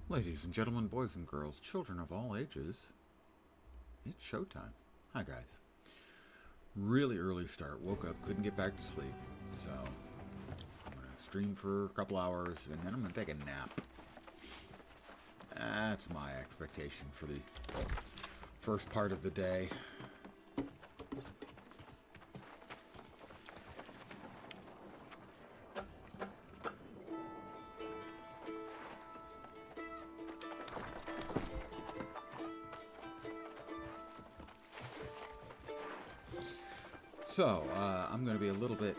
Ladies and gentlemen, boys and girls, children of all ages, it's showtime. Hi, guys. Really early start. Woke up, couldn't get back to sleep. So, I'm going to stream for a couple hours, and then I'm going to take a nap. That's my expectation for the first part of the day. So, I'm going to be a little bit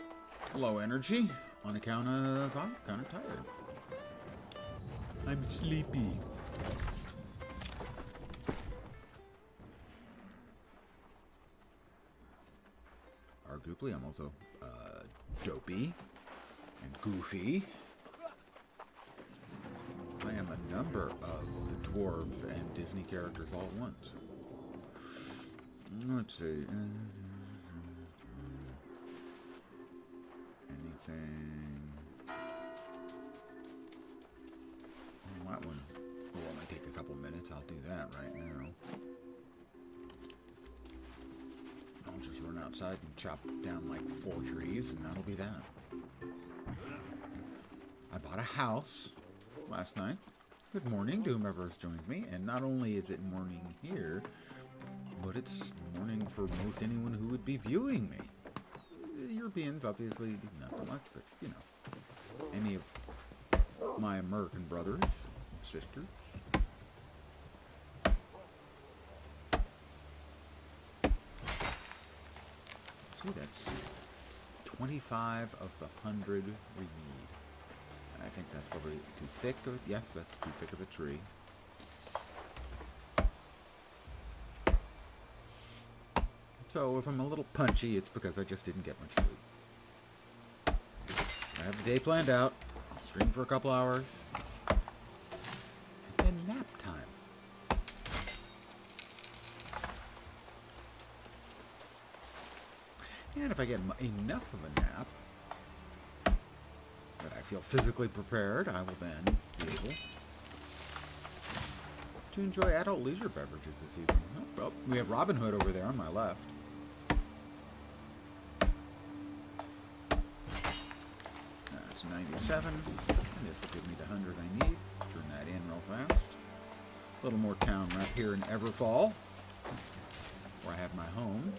low energy on account of I'm kind of tired. I'm sleepy. Arguably, I'm also dopey and goofy. I am a number of the dwarves and Disney characters all at once. Let's see. Anything? That one will only take a couple minutes. I'll do that right now. I'll just run outside and chop down like 4 trees, and that'll be that. I bought a house last night. Good morning to whomever has joined me. And not only is it morning here, but it's morning for most anyone who would be viewing me. Europeans, obviously, not so much, but, you know, any of my American brothers, sisters. See, that's 25 of the 100 we need. I think that's probably too thick of, yes, that's too thick of a tree. So if I'm a little punchy, it's because I just didn't get much sleep. I have the day planned out. I'll stream for a couple hours. And then nap time. And if I get enough of a nap that I feel physically prepared, I will then be able to enjoy adult leisure beverages this evening. Oh, well, we have Robin Hood over there on my left. That's 97. And this will give me the 100 I need. Turn that in real fast. A little more town right here in Everfall, where I have my home.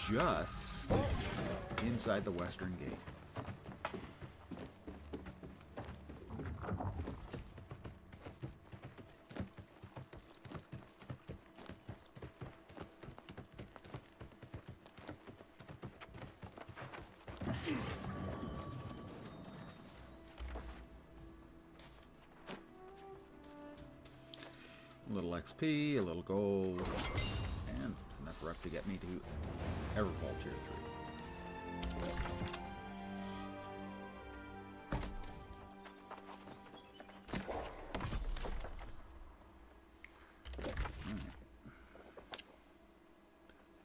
Just inside the western gate. A little XP, a little gold, and enough rep to get me to Everfall Tier 3. Right.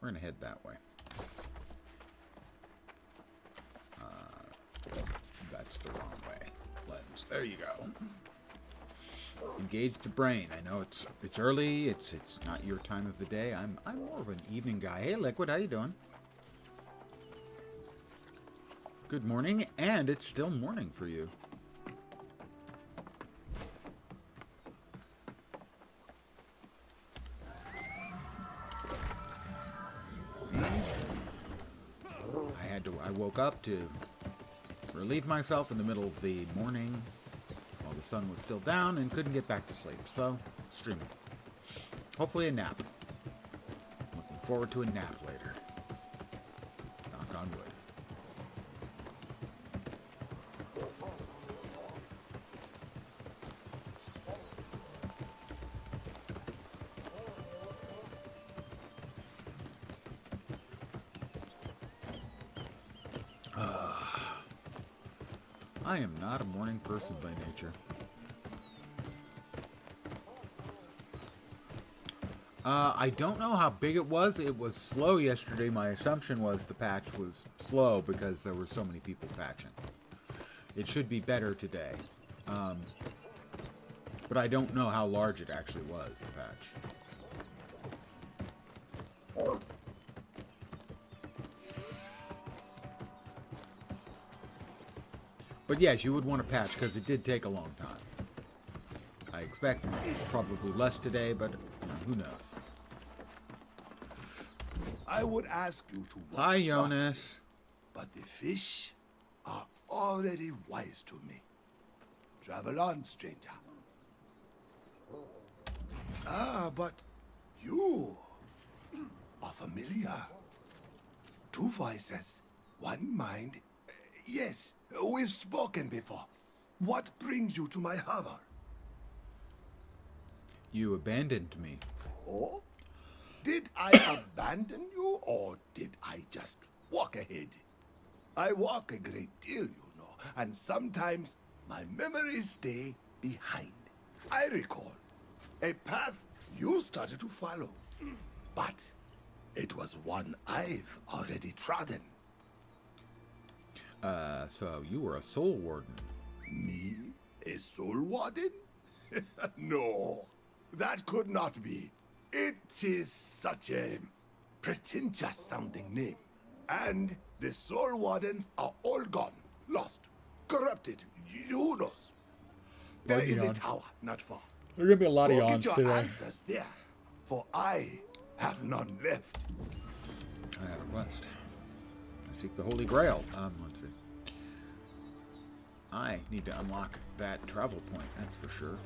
We're going to head that way. That's the wrong way. Lens. There you go. Engage the brain. I know it's early. It's not your time of the day. I'm more of an evening guy. Hey, Liquid, how you doing? Good morning, and it's still morning for you. I woke up to relieve myself in the middle of the morning while the sun was still down and couldn't get back to sleep. So, streaming. Hopefully a nap. Looking forward to a nap later. Knock on wood. I am not a morning person by nature. I don't know how big it was. It was slow yesterday. My assumption was the patch was slow because there were so many people patching. It should be better today. But I don't know how large it actually was, the patch. But yes, you would want to patch because it did take a long time. I expect probably less today, but who knows? I would ask you to watch. Hi, Jonas. But the fish are already wise to me. Travel on, stranger. Ah, but you are familiar. Two voices, one mind. Yes, we've spoken before. What brings you to my harbor? You abandoned me. Oh? Did I abandon you, or did I just walk ahead? I walk a great deal, you know, and sometimes my memories stay behind. I recall a path you started to follow, but it was one I've already trodden. So you were a soul warden. Me? A soul warden? No, that could not be. It is such a pretentious-sounding name. And the soul wardens are all gone, lost, corrupted. Who knows? There is a tower not far. There are going to be a lot of Go yawns get your today. answers there, for I have none left. I have a quest. I seek the Holy Grail. Let's see. I need to unlock that travel point, that's for sure.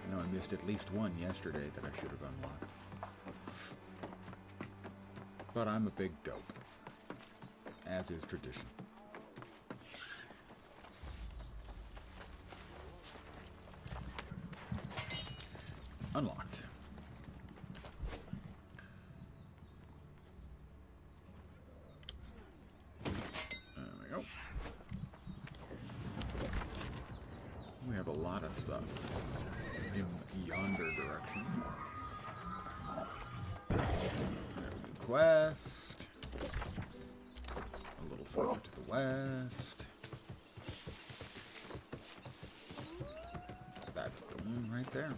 I know I missed at least one yesterday that I should have unlocked. But I'm a big dope, as is tradition. Unlocked. There we go. We have a lot of stuff in yonder direction. Quest. A little further to the west. That's the one right there.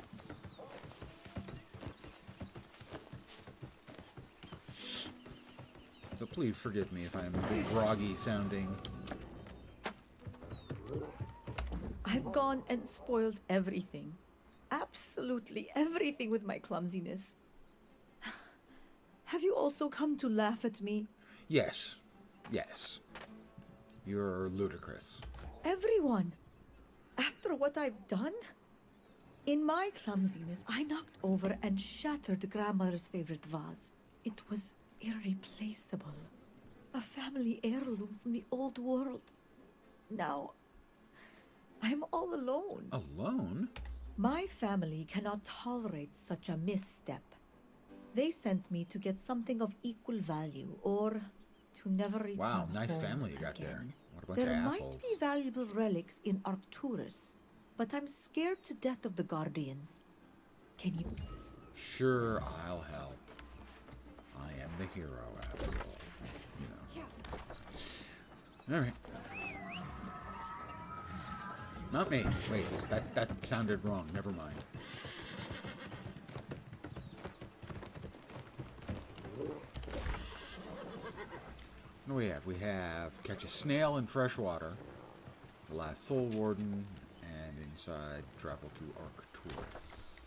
So please forgive me if I'm a bit groggy sounding. I've gone and spoiled everything. Absolutely everything with my clumsiness. Have you also come to laugh at me? Yes. Yes. You're ludicrous. Everyone. After what I've done? In my clumsiness, I knocked over and shattered grandmother's favorite vase. It was irreplaceable. A family heirloom from the old world. Now, I'm all alone. Alone? My family cannot tolerate such a misstep. They sent me to get something of equal value, or to never return Wow, nice home family you got again. there. What a bunch There of might assholes. be valuable relics in Arcturus, but I'm scared to death of the Guardians. Can you... Sure, I'll help. I am the hero, after all. You know. Alright. Not me. Wait, that sounded wrong. Never mind. What do we have? We have catch a snail in fresh water, the last soul warden, and inside travel to Arcturus.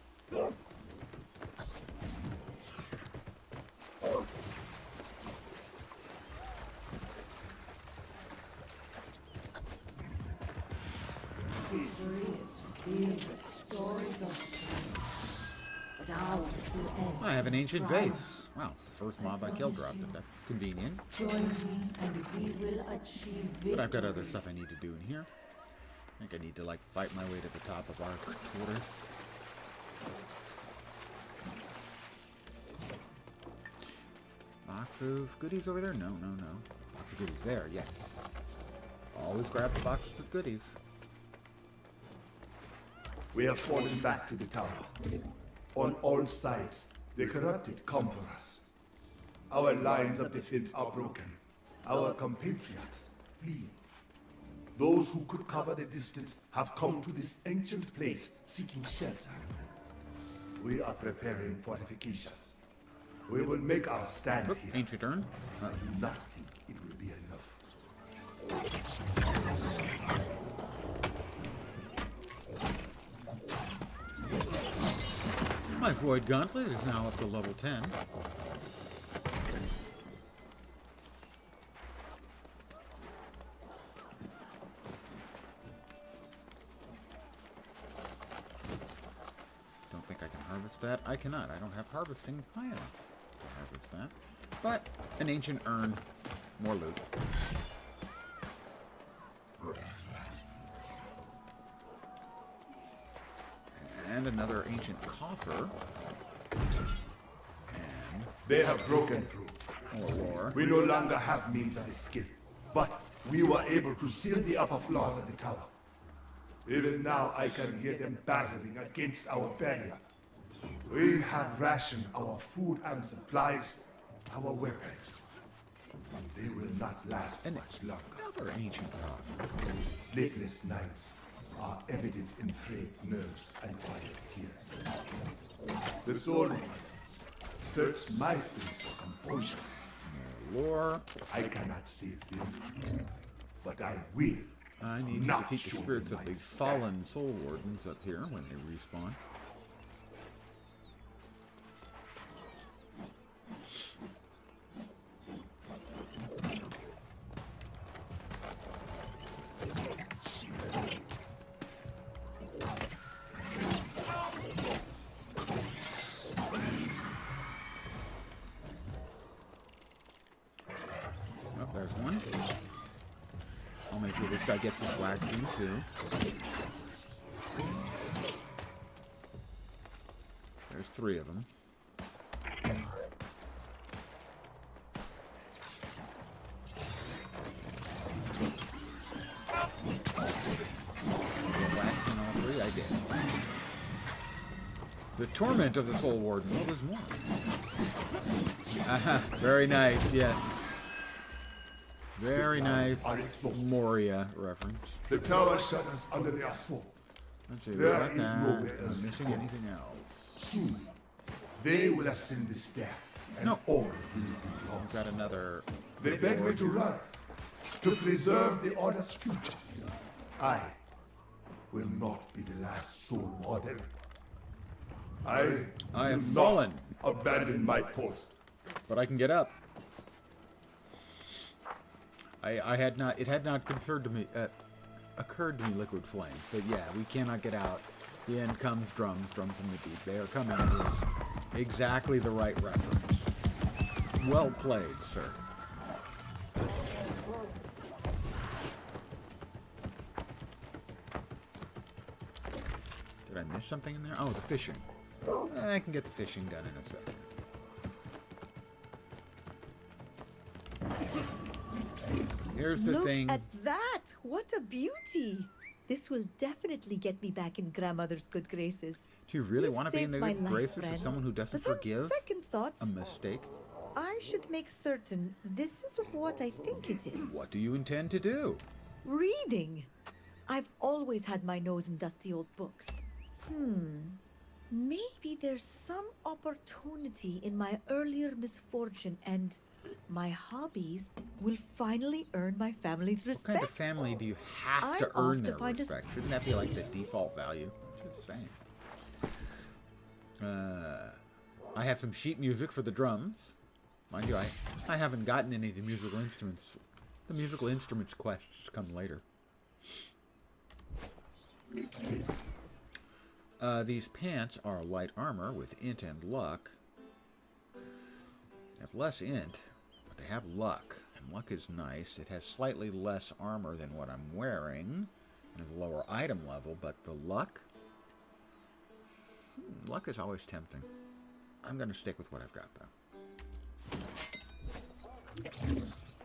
I have an ancient vase. Wow, it's the first mob I killed dropped it. That's convenient. But I've got other stuff I need to do in here. I think I need to, like, fight my way to the top of Arcturus. Box of goodies over there? No, no, no. Box of goodies there, yes. Always grab the boxes of goodies. We have fallen back to the tower. On all sides, The corrupted come for us. Our lines of defense are broken. Our compatriots flee. Those who could cover the distance have come to this ancient place seeking shelter. We are preparing fortifications. We will make our stand here. Ancient urn. I do not think it will be enough. My Void Gauntlet is now up to level 10. Don't think I can harvest that. I cannot. I don't have harvesting high enough to harvest that. But an ancient urn, more loot. And another ancient coffer. And They have broken through. more lore. We no longer have means of escape, but we were able to seal the upper floors of the tower. Even now, I can hear them battering against our barrier. We have rationed our food and supplies, our weapons. They will not last And much longer. another ancient coffer. Sleepless nights are evident in frayed nerves and quiet tears. The soul ones search my face for composure. More lore. I cannot save them, but I will. I need to Not defeat the sure spirits we of the might fallen soul wardens up here when they respawn. Oh, there's one. I'll make sure this guy gets his wax in too. There's 3 of them. Wax in all 3? I did. The torment of the soul warden. Oh, there's more. Aha, very nice, yes. Very nice Moria reference. The tower shutters under their assault. Let's see, There what is that. nowhere else Am I missing to go. anything else? Soon, they will ascend the stair, and No. all will be I've lost. got another. They beg me to run, to preserve the Order's future. I will not be the last soul warden. I have will fallen. not abandon my post. But I can get up. I had not. It had not occurred to me. Occurred to me, Liquid Flames. But yeah, we cannot get out. The end comes drums. Drums in the deep. They are coming. Is exactly the right reference. Well played, sir. Did I miss something in there? Oh, the fishing. I can get the fishing done in a second. Here's the Look thing. at that! What a beauty! This will definitely get me back in grandmother's good graces. Do you really You've want to be in the saved my good life, graces of friend. someone who doesn't But on forgive second thought, a mistake? I should make certain this is what I think it is. What do you intend to do? Reading. I've always had my nose in dusty old books. Maybe there's some opportunity in my earlier misfortune and my hobbies will finally earn my family's What respect. kind of family do you have to I'm earn off to their find a- respect? Shouldn't that be like the default value? Just saying. I have some sheet music for the drums. Mind you, I haven't gotten any of the musical instruments. The musical instruments quests come later. These pants are light armor with int and luck. They have less int, but they have luck. And luck is nice. It has slightly less armor than what I'm wearing. And has a lower item level, but the luck... luck is always tempting. I'm going to stick with what I've got, though.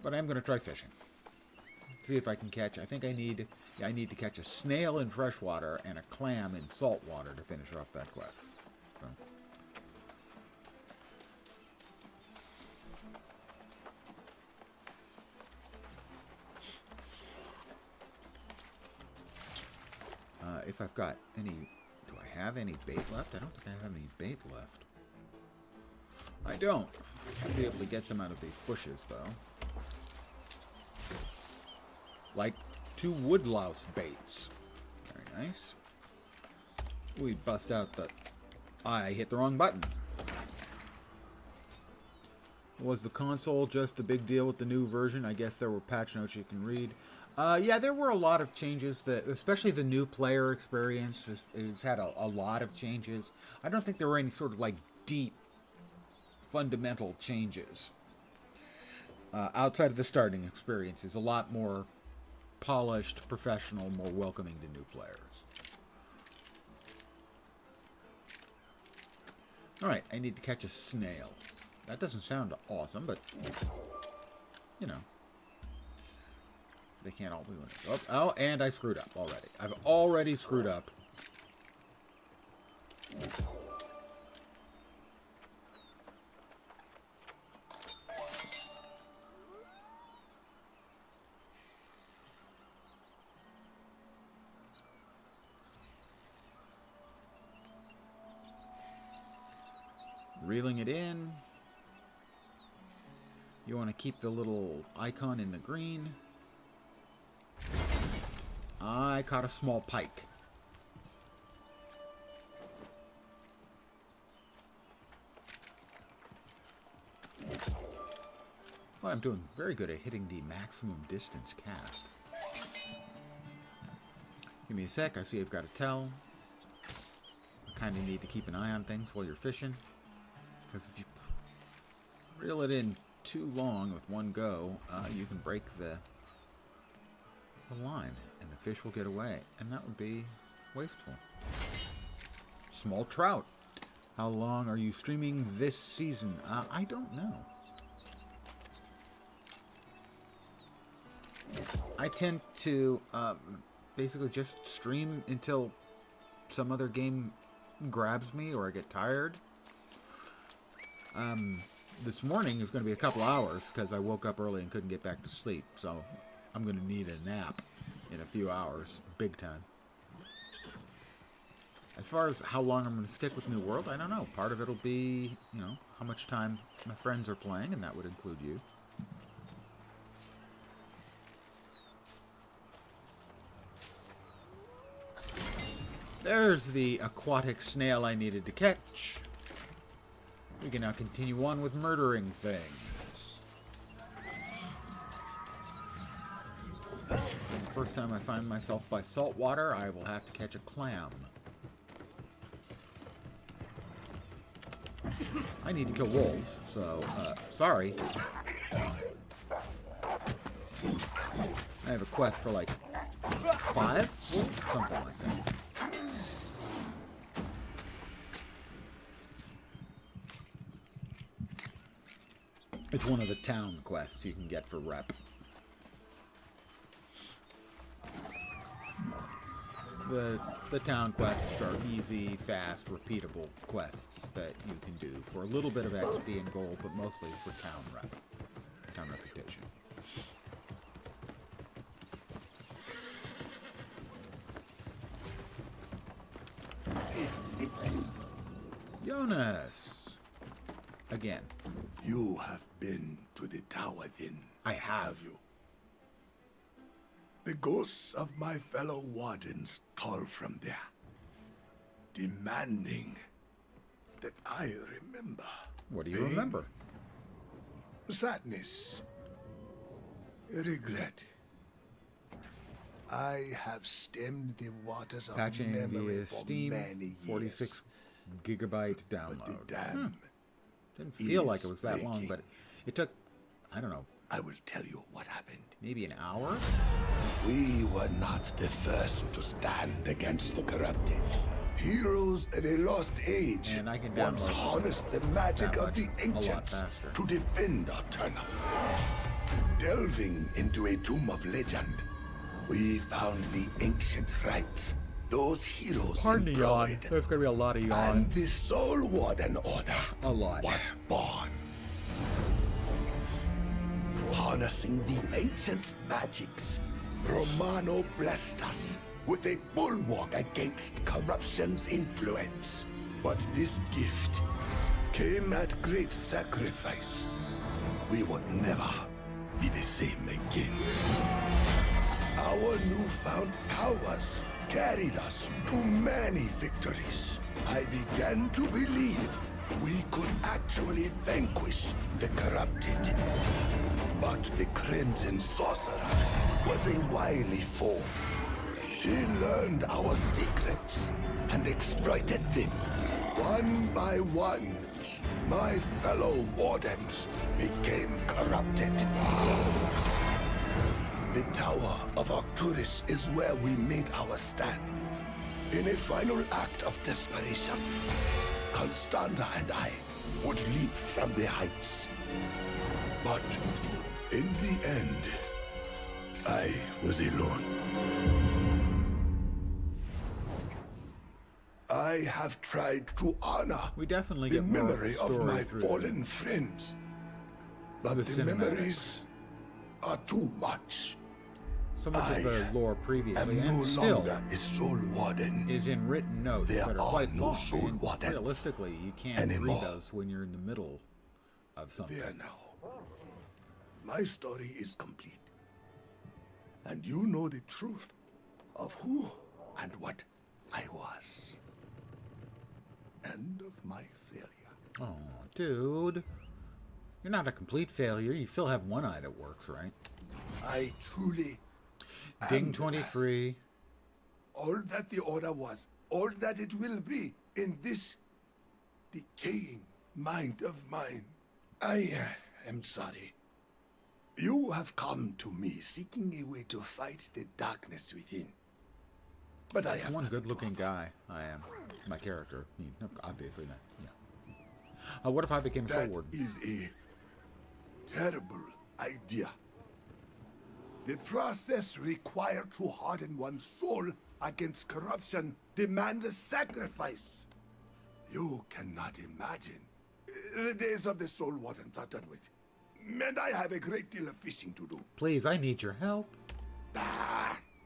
But I'm going to try fishing. See if I can catch... I think I need to catch a snail in freshwater and a clam in salt water to finish off that quest. So, if I've got any... Do I have any bait left? I don't think I have any bait left. I don't. I should be able to get some out of these bushes, though. Like 2 woodlouse baits. Very nice. We bust out the... I hit the wrong button. Was the console just the big deal with the new version? I guess there were patch notes you can read. Yeah, there were a lot of changes, that, especially the new player experience has had a lot of changes. I don't think there were any sort of like deep, fundamental changes. Outside of the starting experience is a lot more polished, professional, more welcoming to new players. Alright, I need to catch a snail. That doesn't sound awesome, but, you know. They can't all be winners. Oh, and I screwed up already. I've already screwed up. Reeling it in. You want to keep the little icon in the green. I caught a small pike. Well, I'm doing very good at hitting the maximum distance cast. Give me a sec. I see I've got a tell. I kind of need to keep an eye on things while you're fishing. Because if you reel it in too long with one go, you can break the line and the fish will get away, and that would be wasteful. Small trout. How long are you streaming this season? I don't know. I tend to basically just stream until some other game grabs me or I get tired. This morning is going to be a couple hours because I woke up early and couldn't get back to sleep. So I'm going to need a nap in a few hours. Big time. As far as how long I'm going to stick with New World, I don't know. Part of it will be, you know, how much time my friends are playing, and that would include you. There's the aquatic snail I needed to catch. We can now continue on with murdering things. And the first time I find myself by salt water, I will have to catch a clam. I need to kill wolves, so, sorry. I have a quest for like 5 wolves? Something like that. It's one of the town quests you can get for rep. The town quests are easy, fast, repeatable quests that you can do for a little bit of XP and gold, but mostly for town rep, town reputation. Jonas! Again. You have been to the tower then? I have. You? The ghosts of my fellow wardens call from there, demanding that I remember. What do you remember? Sadness. Regret. I have stemmed the waters of Patching memory the for Steam many years. 46 gigabyte download. But the dam Didn't feel like it was that long, breaking. but it took, I don't know, I will tell you what happened. maybe an hour? We were not the first to stand against the corrupted. Heroes of a lost age And I can once download harnessed the magic that of the much a lot ancients faster. to defend Aeternum. Delving into a tomb of legend, we found the ancient rites those heroes Pardon the yawn. employed. There's going to be a lot of yawn. And the Soul Warden Order A lot. was born. Harnessing the ancient magics, Romano blessed us with a bulwark against corruption's influence. But this gift came at great sacrifice. We would never be the same again. Our newfound powers carried us to many victories. I began to believe we could actually vanquish the corrupted. But the Crimson Sorcerer was a wily foe. He learned our secrets and exploited them. One by one, my fellow wardens became corrupted. The Tower of Arcturus is where we made our stand. In a final act of desperation, Constanta and I would leap from the heights. But in the end, I was alone. I have tried to honor We definitely the get more memory of story my through fallen friends. But the the memories are too much. so much of the lore previously, I'm and no still longer a soul warden. is in written notes There that are are quite no long. soul And wardens realistically, you can't anymore. read those when you're in the middle of something. There now. My story is complete. And you know the truth of who and what I was. End of my failure. Oh, dude. You're not a complete failure. You still have one eye that works, right? I truly Ding am the 23. last. All that the order was, all that it will be in this decaying mind of mine. I am sorry. You have come to me seeking a way to fight the darkness within. But I That's have one nothing to good-looking offer. guy. I am. My character. I mean, obviously not. Yeah. What if I became a soul That warden? is a terrible idea. The process required to harden one's soul against corruption demands a sacrifice. You cannot imagine. The days of the soul wardens are done with. And I have a great deal of fishing to do. Please, I need your help.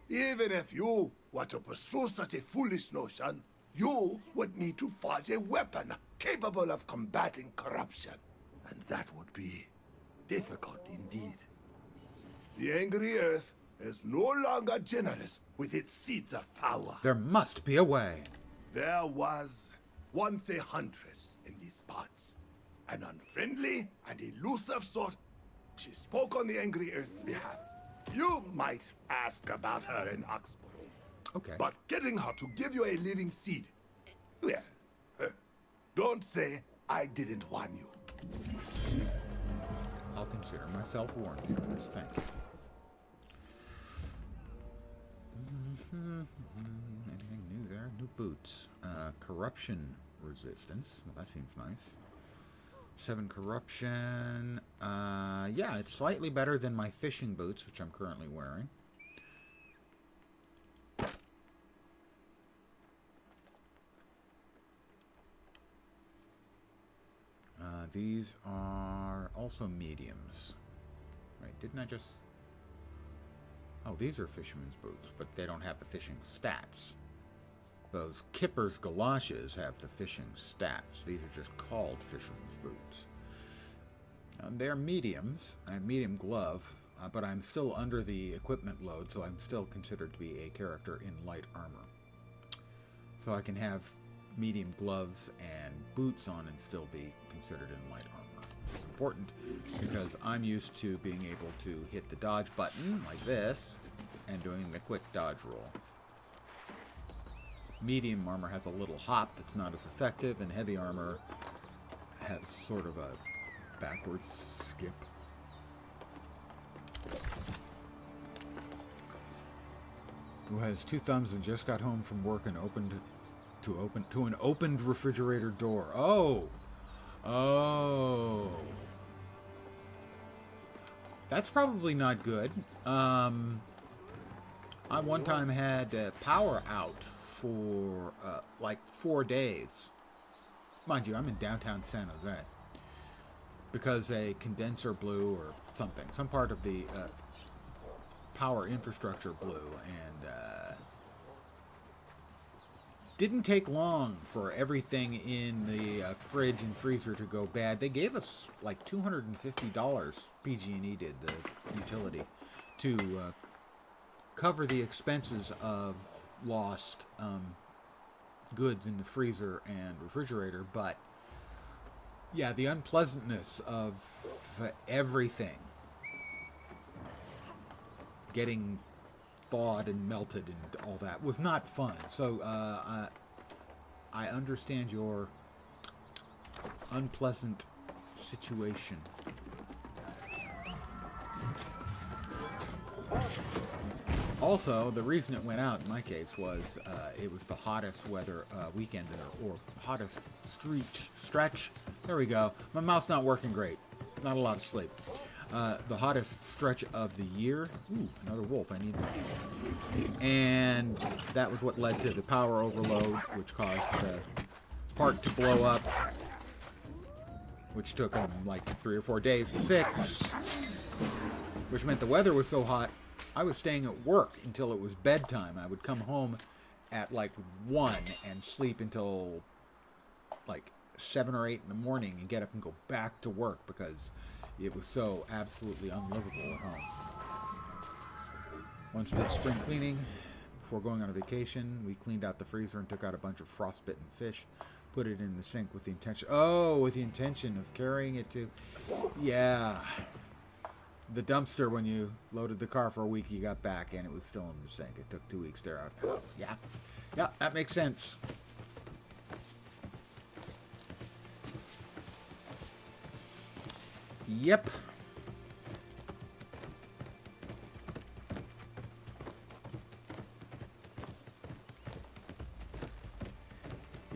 Even if you were to pursue such a foolish notion, you would need to forge a weapon capable of combating corruption. And that would be difficult indeed. The angry earth is no longer generous with its seeds of power. There must be a way. There was once a huntress in these parts. An unfriendly and elusive sort. She spoke on the angry earth's behalf. You might ask about her in Oxborough. Okay. But getting her to give you a living seed, well, don't say I didn't warn you. I'll consider myself warned here. Yes, thank you. Anything new there? New boots. Corruption resistance. Well, that seems nice. 7 corruption. Yeah, it's slightly better than my fishing boots, which I'm currently wearing. These are also mediums. Right, didn't I just... Oh, these are fisherman's boots, but they don't have the fishing stats. Those Kipper's galoshes have the fishing stats. These are just called fisherman's boots. They're mediums. I have medium glove, but I'm still under the equipment load, so I'm still considered to be a character in light armor. So I can have medium gloves and boots on and still be considered in light armor, which is important because I'm used to being able to hit the dodge button like this and doing the quick dodge roll. Medium armor has a little hop that's not as effective, and heavy armor has sort of a backwards skip. Who has 2 thumbs and just got home from work and opened to an opened refrigerator door. Oh. That's probably not good. I one time had power out for like 4 days. Mind you, I'm in downtown San Jose. Because a condenser blew or something. Some part of the power infrastructure blew, and didn't take long for everything in the fridge and freezer to go bad. They gave us like $250, PG&E did, the utility, to cover the expenses of lost goods in the freezer and refrigerator. But yeah, the unpleasantness of everything getting thawed and melted and all that was not fun. So I understand your unpleasant situation. Also, the reason it went out in my case was it was the hottest weather weekend or hottest stretch. There we go. My mouth's not working great. Not a lot of sleep. The hottest stretch of the year. Ooh, another wolf. I need that. And that was what led to the power overload, which caused the park to blow up, which took them like 3 or 4 days to fix, which meant the weather was so hot, I was staying at work until it was bedtime. I would come home at like 1 and sleep until like 7 or 8 in the morning and get up and go back to work because it was so absolutely unlivable at home. Once we did spring cleaning, before going on a vacation, we cleaned out the freezer and took out a bunch of frostbitten fish, put it in the sink with the intention, with the intention of carrying it to, yeah, the dumpster. When you loaded the car for a week, you got back and it was still in the sink. It took 2 weeks to air out the house. Yeah, that makes sense. Yep.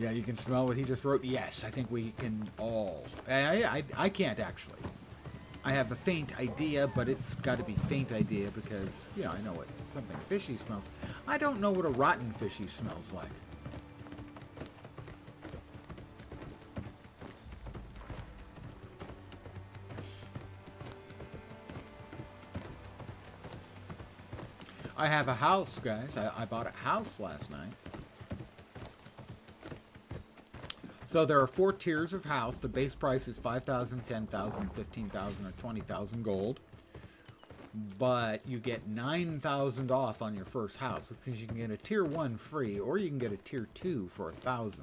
Yeah, you can smell what he just wrote. Yes, I think we can all. I can't actually. I have a faint idea, but it's got to be faint idea because, I know what something fishy smells. I don't know what a rotten fishy smells like. I have a house, guys. I bought a house last night. So there are 4 tiers of house. The base price is $5,000, $10,000, $15,000, or $20,000 gold. But you get $9,000 off on your first house, which means you can get a tier 1 free, or you can get a tier 2 for $1,000.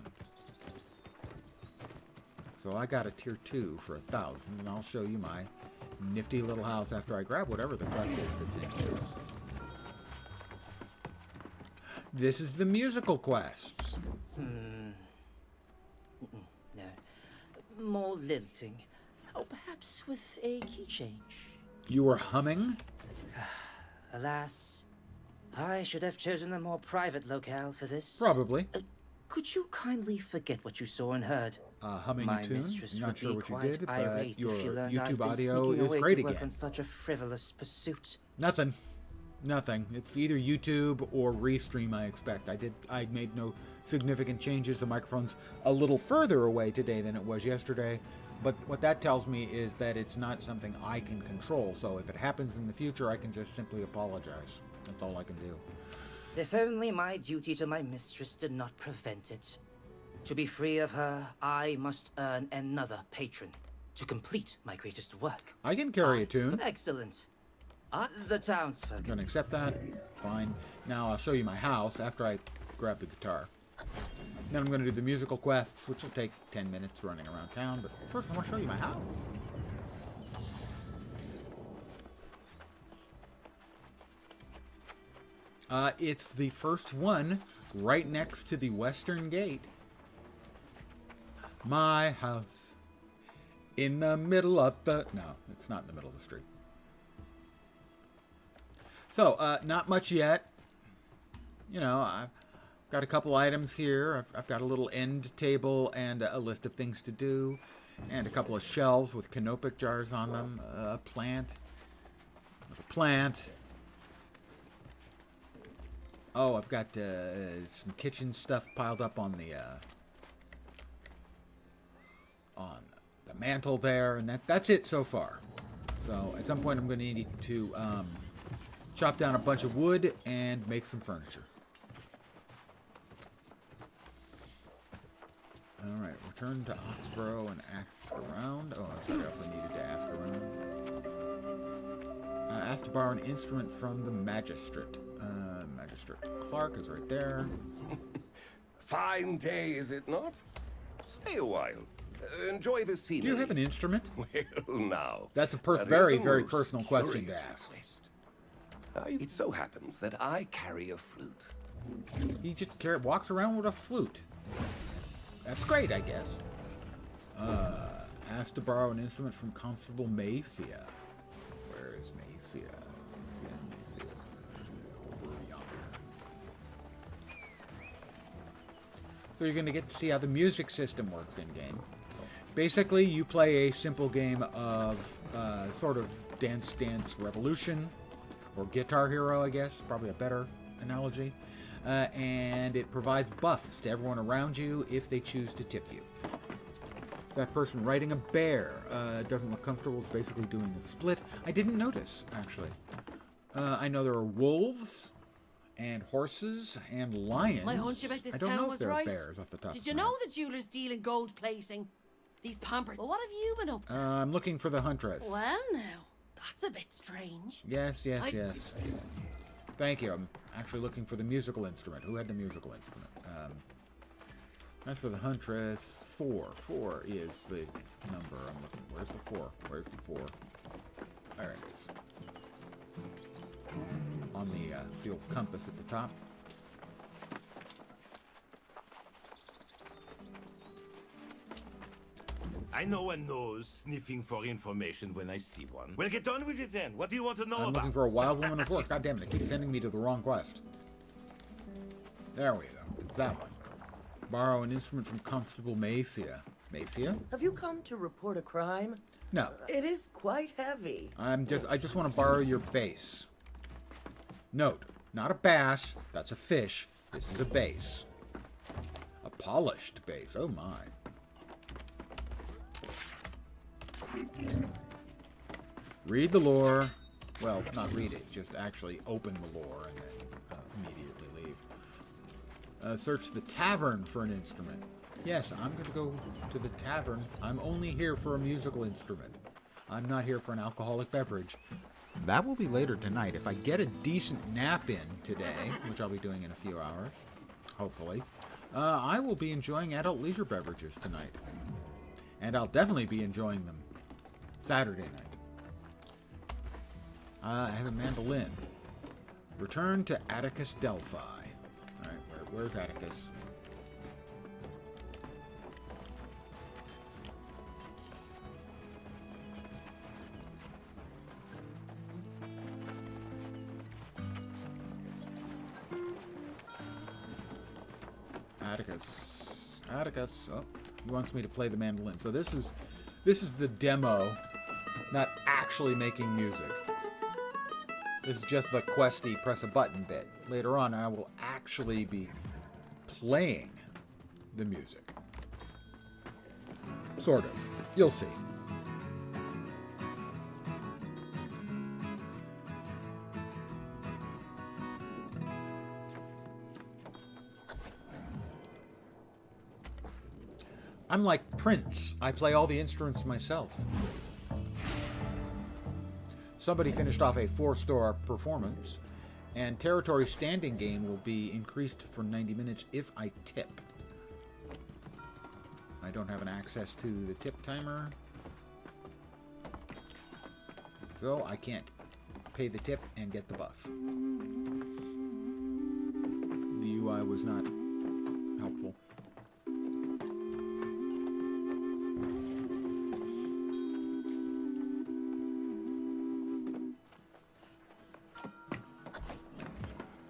So I got a tier 2 for $1,000, and I'll show you my nifty little house after I grab whatever the quest is that's in here. This is the musical quests. No. More lilting. Oh, perhaps with a key change. You were humming? Alas, I should have chosen a more private locale for this. Probably. Could you kindly forget what you saw and heard? Humming My a tune? mistress I'm not would sure be what you quite did, but irate your if she learned I've YouTube been audio sneaking is away great to work again. on such a frivolous pursuit. Nothing. It's either YouTube or Restream, I expect. I made no significant changes. The microphone's a little further away today than it was yesterday. But what that tells me is that it's not something I can control. So if it happens in the future, I can just simply apologize. That's all I can do. If only my duty to my mistress did not prevent it. To be free of her, I must earn another patron to complete my greatest work. I can carry a tune. Excellent. The townsfolk. Gonna accept that. Fine. Now I'll show you my house after I grab the guitar. Then I'm gonna do the musical quests, which will take 10 minutes running around town. But first I want to show you my house. It's the first one right next to the western gate. My house in the middle of the... No, it's not in the middle of the street. So, not much yet. I've got a couple items here. I've got a little end table and a list of things to do. And a couple of shelves with canopic jars on them. A plant. Oh, I've got some kitchen stuff piled up on the mantle there. And that's it so far. So, at some point I'm going to need to... chop down a bunch of wood and make some furniture. Alright, return to Oxborough and ask around. Oh, I thought I also needed to ask around. Ask to borrow an instrument from the magistrate. Magistrate Clark is right there. Fine day, is it not? Stay a while. Enjoy the scenery. Do you have an instrument? Well, now. That's a that is very, a very most personal question to curious ask. request. It so happens that I carry a flute. He just walks around with a flute. That's great, I guess. Asked to borrow an instrument from Constable Macia. Where is Macia? Macia. Over yonder. So you're going to get to see how the music system works in-game. Basically, you play a simple game of sort of Dance Dance Revolution, or Guitar Hero, I guess, probably a better analogy. And it provides buffs to everyone around you if they choose to tip you. That person riding a bear doesn't look comfortable. It's basically doing a split. I didn't notice, actually. I know there are wolves and horses and lions. My hunch about this I don't town know if was there are right. bears off the top. Did of you my know head. the jewelers deal in gold plating? These pampers. Well, what have you been up to? I'm looking for the huntress. Well, now, that's a bit strange. Yes. Thank you. I'm actually looking for the musical instrument. Who had the musical instrument? That's for the huntress. 4. 4 is the number I'm looking. Where's the 4? Where's the 4? There it is. On the old compass at the top. I know one knows sniffing for information when I see one. Well, get on with it then. What do you want to know I'm about? looking for a wild woman of force. God damn it, it keeps sending me to the wrong quest. There we go. It's that one. Borrow an instrument from Constable Macia. Macia? Have you come to report a crime? No. It is quite heavy. I just want to borrow your base. Note, not a bass. That's a fish. This is a base. A polished base. Oh my. Read the lore. Well, not read it. Just actually open the lore and then immediately leave. Search the tavern for an instrument. Yes, I'm going to go to the tavern. I'm only here for a musical instrument. I'm not here for an alcoholic beverage. That will be later tonight. If I get a decent nap in today, which I'll be doing in a few hours, hopefully, I will be enjoying adult leisure beverages tonight. And I'll definitely be enjoying them Saturday night. I have a mandolin. Return to Atticus Delphi. Alright, where's Atticus? Atticus. Oh, he wants me to play the mandolin. So this is the demo, not actually making music. This is just the questy press a button bit. Later on, I will actually be playing the music. Sort of. You'll see. I'm like Prince. I play all the instruments myself. Somebody finished off a 4-star performance, and territory standing gain will be increased for 90 minutes if I tip. I don't have an access to the tip timer, so I can't pay the tip and get the buff. The UI was not helpful.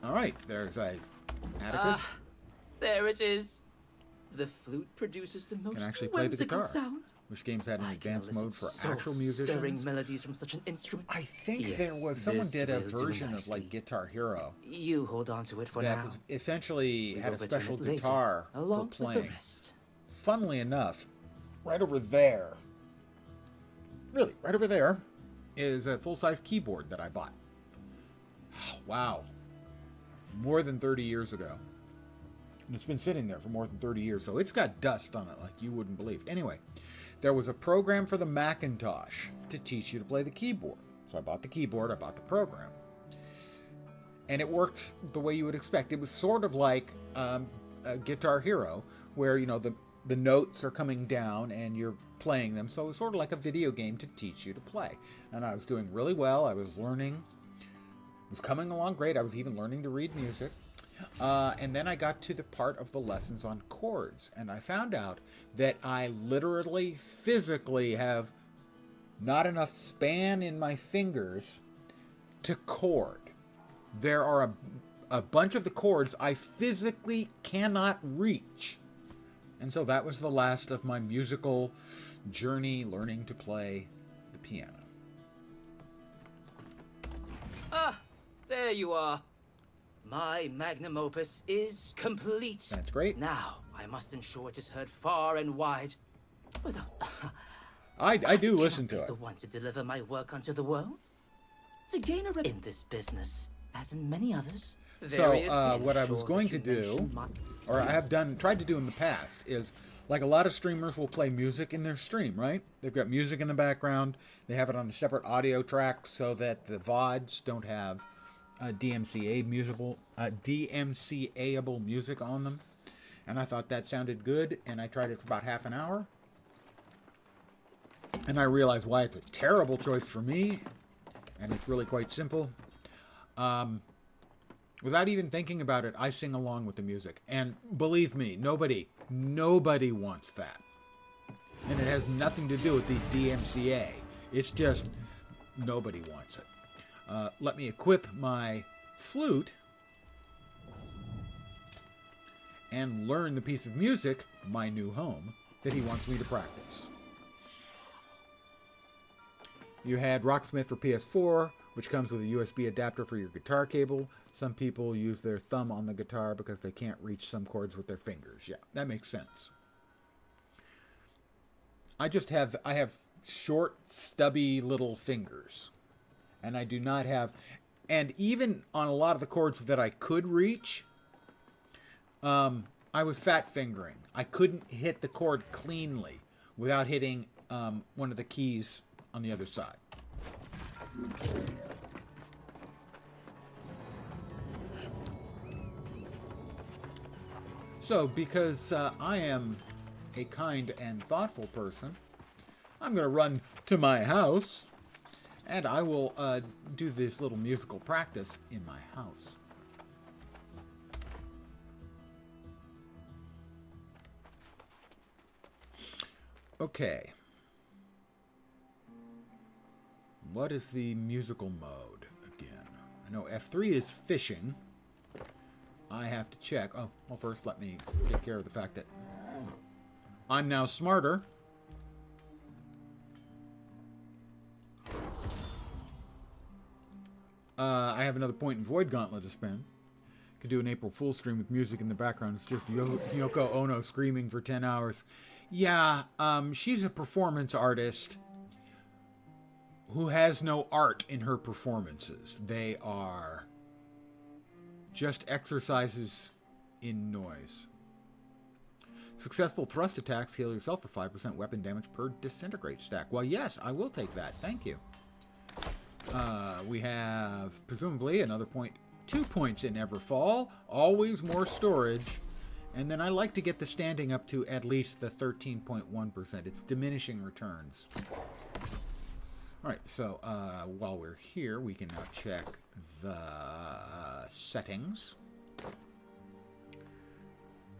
Alright, there's a Atticus. There it is. The flute produces the most Can actually play the whimsical guitar. sound. Which games had an I can advanced mode for listen actual so musicians? stirring melodies from such an instrument. I think Yes, there was someone this did a will do version of nicely. like Guitar Hero You hold on to it for that now. was essentially We had will a return special it later, guitar along for with playing. the rest. Funnily enough, right over there, really right over there, is a full-size keyboard that I bought. Wow, more than 30 years ago. And it's been sitting there for more than 30 years, so it's got dust on it like you wouldn't believe. Anyway, there was a program for the Macintosh to teach you to play the keyboard. So I bought the keyboard, I bought the program. And it worked the way you would expect. It was sort of like a Guitar Hero, where, the notes are coming down and you're playing them. So it was sort of like a video game to teach you to play. And I was doing really well. I was learning. It was coming along great. I was even learning to read music. And then I got to the part of the lessons on chords. And I found out that I literally, physically have not enough span in my fingers to chord. There are a bunch of the chords I physically cannot reach. And so that was the last of my musical journey learning to play the piano. Ah, there you are. My magnum opus is complete. That's great. Now, I must ensure it is heard far and wide. Without... I do listen to the it. one to deliver my work unto the world? To gain a in this business, as in many others. So, what I was going to do, or I have tried to do in the past, is like a lot of streamers will play music in their stream, right? They've got music in the background. They have it on a separate audio track so that the VODs don't have DMCA-able music on them. And I thought that sounded good, and I tried it for about half an hour. And I realized why it's a terrible choice for me, and it's really quite simple. Without even thinking about it, I sing along with the music. And believe me, nobody wants that. And it has nothing to do with the DMCA. It's just nobody wants it. Let me equip my flute and learn the piece of music, my new home, that he wants me to practice. You had Rocksmith for PS4, which comes with a USB adapter for your guitar cable. Some people use their thumb on the guitar because they can't reach some chords with their fingers. Yeah, that makes sense. I have short, stubby little fingers. And I do not have... And even on a lot of the chords that I could reach, I was fat fingering. I couldn't hit the chord cleanly without hitting one of the keys on the other side. So, because I am a kind and thoughtful person, I'm going to run to my house, and I will do this little musical practice in my house. Okay. What is the musical mode again? I know F3 is fishing. I have to check. Oh, well, first let me take care of the fact that I'm now smarter. I have another point in Void Gauntlet to spend. Could do an April Fool's stream with music in the background. It's just Yoko Ono screaming for 10 hours. Yeah, she's a performance artist who has no art in her performances. They are just exercises in noise. Successful thrust attacks heal yourself for 5% weapon damage per disintegrate stack. Well, yes, I will take that. Thank you. We have, presumably, another point. 2 points in Everfall. Always more storage. And then I like to get the standing up to at least the 13.1%. It's diminishing returns. Alright, so while we're here, we can now check the settings.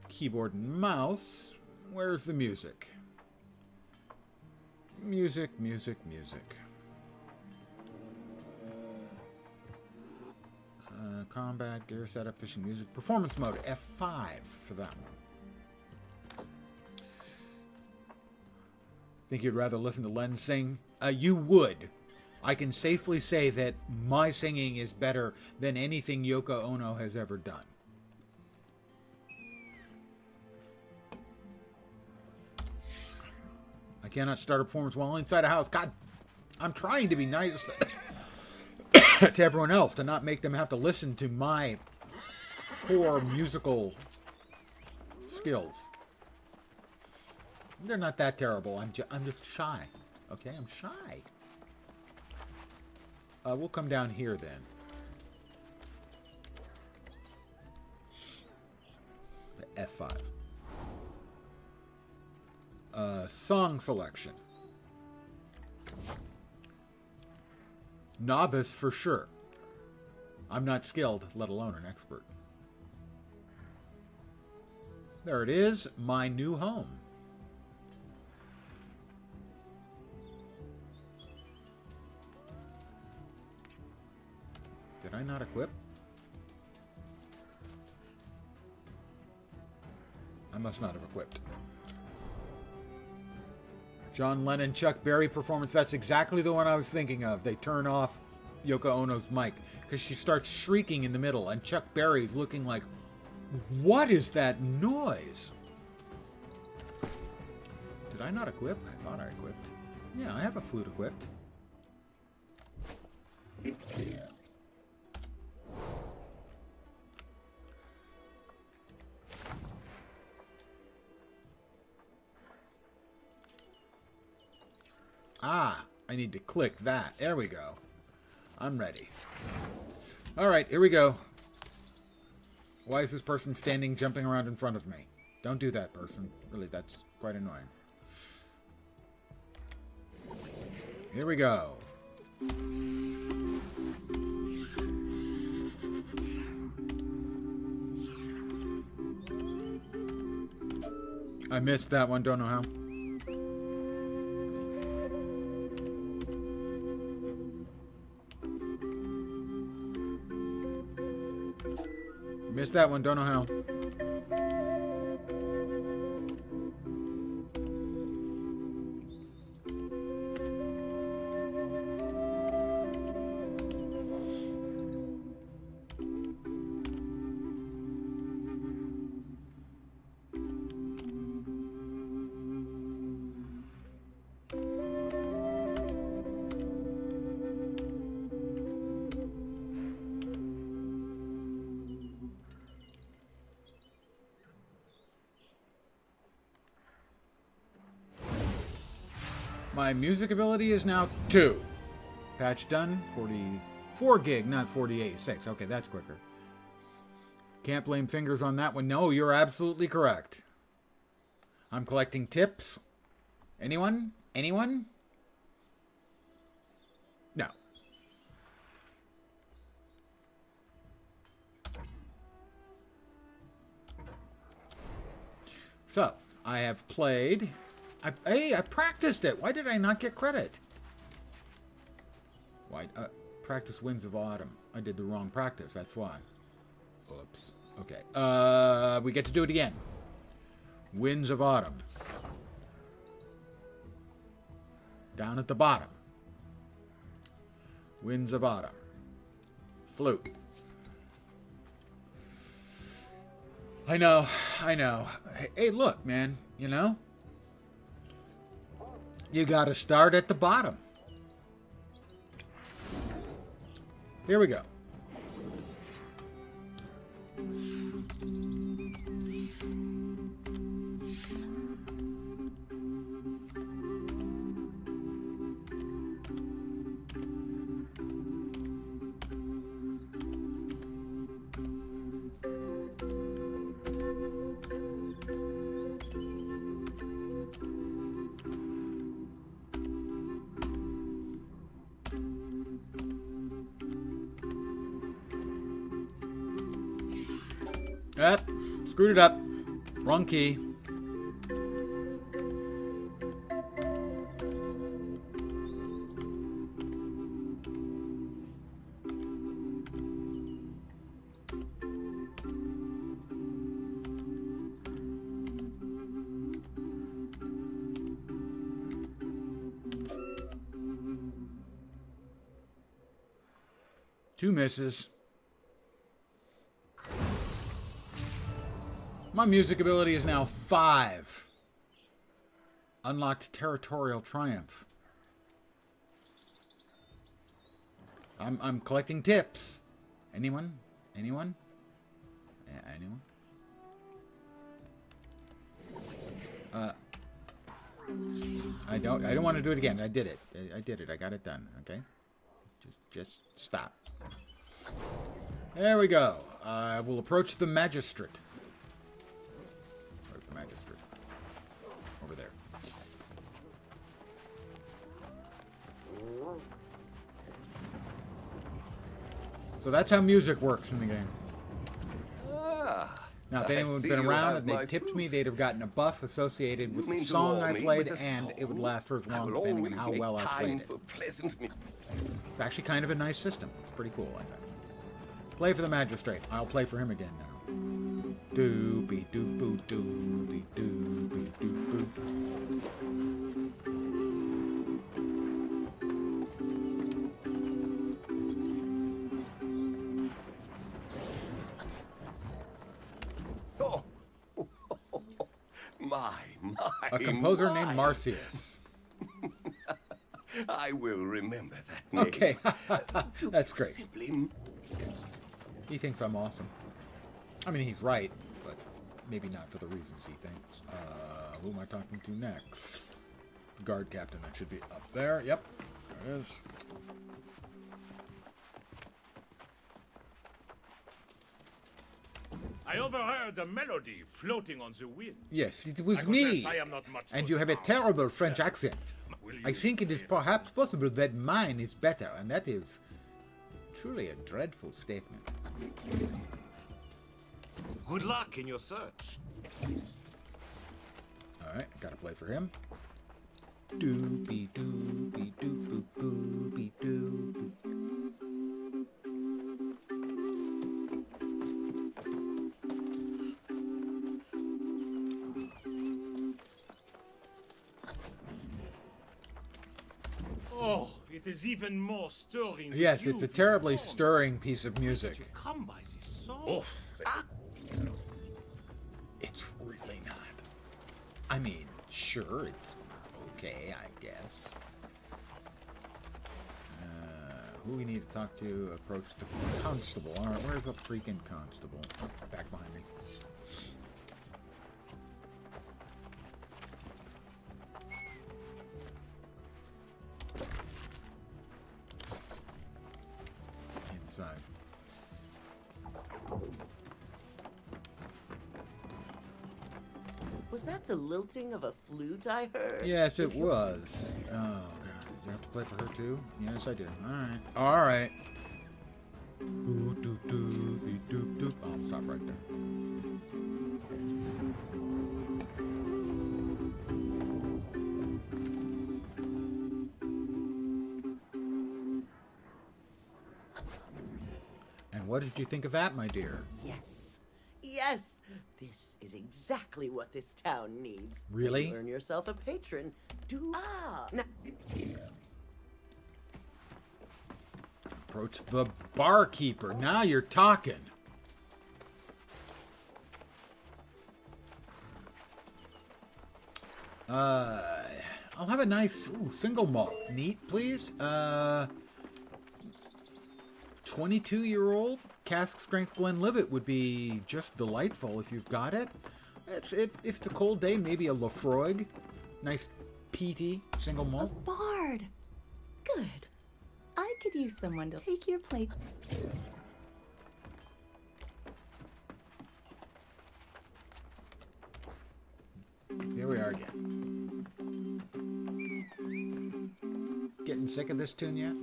Keyboard and mouse. Where's the music? Music, music, music. Combat, gear setup, fishing music. Performance mode, F5 for that one. Think you'd rather listen to Len sing? You would. I can safely say that my singing is better than anything Yoko Ono has ever done. I cannot start a performance while inside a house. God, I'm trying to be nice to everyone else, to not make them have to listen to my poor musical skills. They're not that terrible. I'm just shy. Okay, I'm shy. We'll come down here then. The F5. Song selection. Novice for sure. I'm not skilled, let alone an expert. There it is, my new home. Did I not equip? I must not have equipped. John Lennon, Chuck Berry performance. That's exactly the one I was thinking of. They turn off Yoko Ono's mic because she starts shrieking in the middle, and Chuck Berry's looking like, what is that noise? Did I not equip? I thought I equipped. Yeah, I have a flute equipped. Ah, I need to click that. There we go. I'm ready. All right, here we go. Why is this person standing, jumping around in front of me? Don't do that, person. Really, that's quite annoying. Here we go. I missed that one, don't know how. Missed that one, don't know how. My music ability is now 2. Patch done. 44 gig, not 48.6. Okay, that's quicker. Can't blame fingers on that one. No, you're absolutely correct. I'm collecting tips. Anyone? Anyone? No. So, I have played... Hey, I practiced it. Why did I not get credit? Why? Practice Winds of Autumn. I did the wrong practice. That's why. Oops. Okay. We get to do it again. Winds of Autumn. Down at the bottom. Winds of Autumn. Flute. I know. I know. Hey, look, man. You know? You gotta start at the bottom. Here we go. Screwed it up. Wrong key. Two misses. My music ability is now 5. Unlocked Territorial Triumph. I'm collecting tips. Anyone? Anyone? Anyone? I don't want to do it again. I did it. I did it. I got it done. Okay. Just stop. There we go. I will approach the magistrate. Where's the magistrate? Over there. So that's how music works in the game. Now, if anyone had been around and they tipped me, they'd have gotten a buff associated with the song I played, and it would last for as long, depending on how well I played it. It's actually kind of a nice system. It's pretty cool, I think. Play for the magistrate. I'll play for him again now. Doopy doop boo doopy doopy doop boo. A composer named Marcius. I will remember that name. Okay, that's great. Simply... He thinks I'm awesome. I mean, he's right, but maybe not for the reasons he thinks. Who am I talking to next? The guard captain. That should be up there. Yep, there it is. I overheard a melody floating on the wind. Yes, it was I me. confess I am not much And for you have a sounds. terrible French accent. Will you I think it is perhaps possible that mine is better, and that is truly a dreadful statement. Good luck in your search. Alright, gotta play for him. Doopy doopy doop boop boopy doop. Oh, it is even more stirring. with Yes, you it's a to terribly perform. stirring piece of Did music. you come by this song? Oh, It's really not. I mean, sure, it's okay, I guess. Who we need to talk to? Approach the constable. Alright, where's the freaking constable? Oh, back behind me. Inside. Was that the lilting of a flute I heard? Yes, it was. Oh, God. Did you have to play for her, too? Yes, I did. Alright. Alright. Boo, doo, doo, dee, doop, doop. Oh, I'll stop right there. And what did you think of that, my dear? Yes. Yes. This is exactly what this town needs. Really? Earn yourself a patron. Now, Approach the barkeeper. Now you're talking. I'll have a nice single malt. Neat, please. 22-year-old cask strength Glenlivet would be just delightful if you've got it. If it's a cold day, maybe a Lafroig. Nice peaty single A malt. bard. Good. I could use someone to take your place. Here we are again. Getting sick of this tune yet?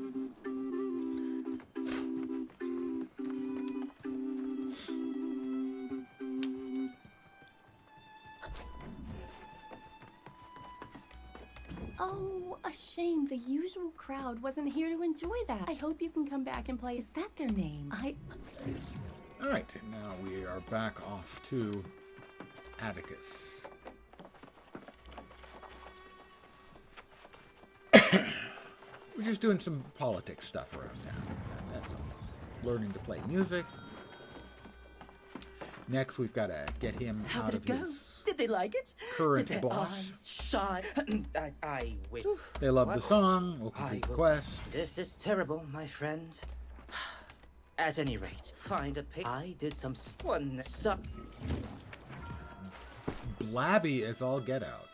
Oh, a shame. The usual crowd wasn't here to enjoy that. I hope you can come back and play. Is that their name? Alright, now we are back off to Atticus. We're just doing some politics stuff around town. That's all. Learning to play music. Next, we've got to get him How out did of it go? his Did they like it? current Did their boss. eyes shine? I wish. They love the What? song. We'll complete the will- quest. This is terrible, my friend. At any rate, find a pig. I did some one stuff. blabby as all get out.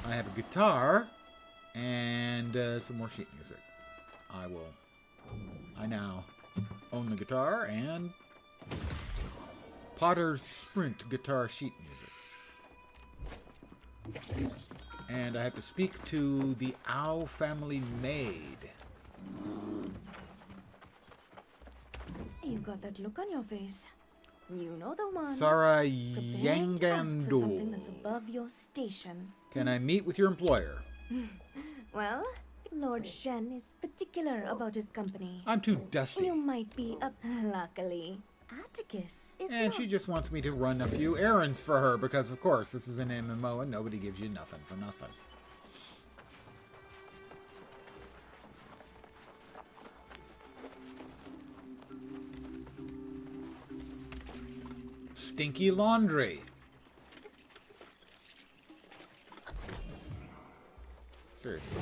I have a guitar and some more sheet music. I now own the guitar and Potter's Sprint guitar sheet music. And I have to speak to the Ow family maid. You got that look on your face. You know the one. Sarah Prepare to ask for something that's Yangandul. above your station. Can I meet with your employer? Well, Lord Shen is particular about his company. I'm too dusty. You might be up. Luckily, Atticus is And she just wants me to run a few errands for her because, of course, this is an MMO and nobody gives you nothing for nothing. Stinky laundry. Seriously.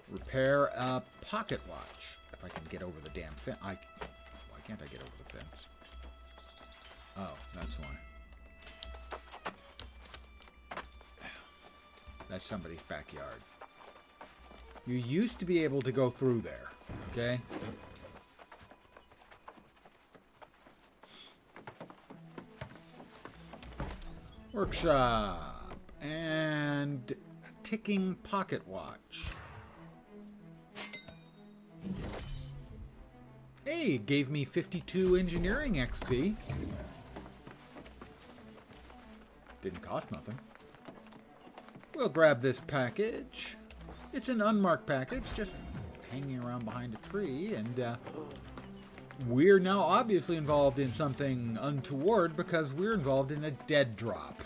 Repair a pocket watch. If I can get over the damn fence. Why can't I get over the fence? Oh, that's why. That's somebody's backyard. You used to be able to go through there, okay? Workshop. And ticking pocket watch. Hey, it gave me 52 engineering XP. Didn't cost nothing. We'll grab this package. It's an unmarked package, just hanging around behind a tree, and we're now obviously involved in something untoward because we're involved in a dead drop.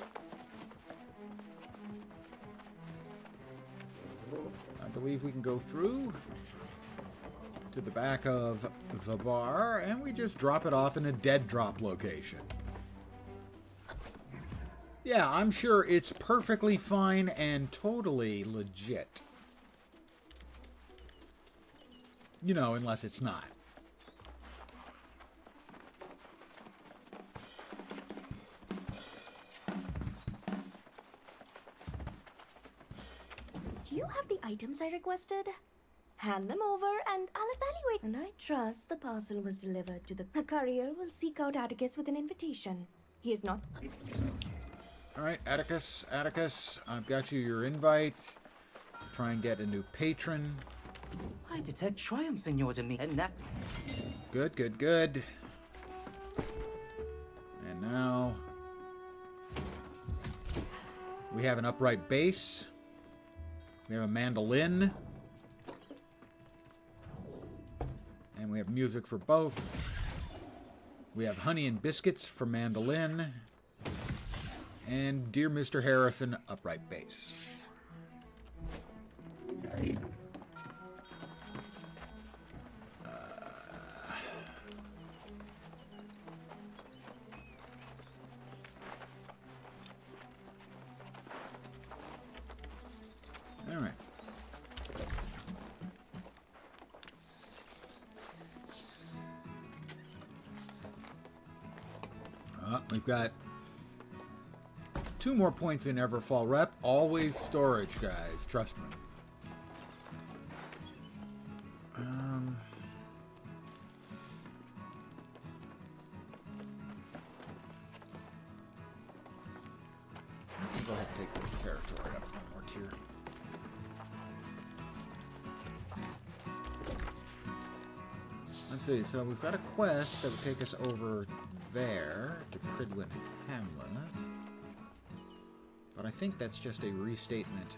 I believe we can go through to the back of the bar, and we just drop it off in a dead drop location. Yeah, I'm sure it's perfectly fine and totally legit. You know, unless it's not. Do you have the items I requested? Hand them over and I'll evaluate. And I trust the parcel was delivered to the courier will seek out Atticus with an invitation. He is not... Alright, Atticus, I've got you your invite. Try and get a new patron. I detect triumph in your demeanor, and that... Good, good, good. And now... we have an upright bass. We have a mandolin. And we have music for both. We have honey and biscuits for mandolin. And Dear Mr. Harrison, upright bass. All right. We've got 2 more points in Everfall Rep. Always storage, guys. Trust me. Go ahead and take this territory up 1 more tier. Let's see. So we've got a quest that would take us over there to Pridwin Hamlet. But I think that's just a restatement.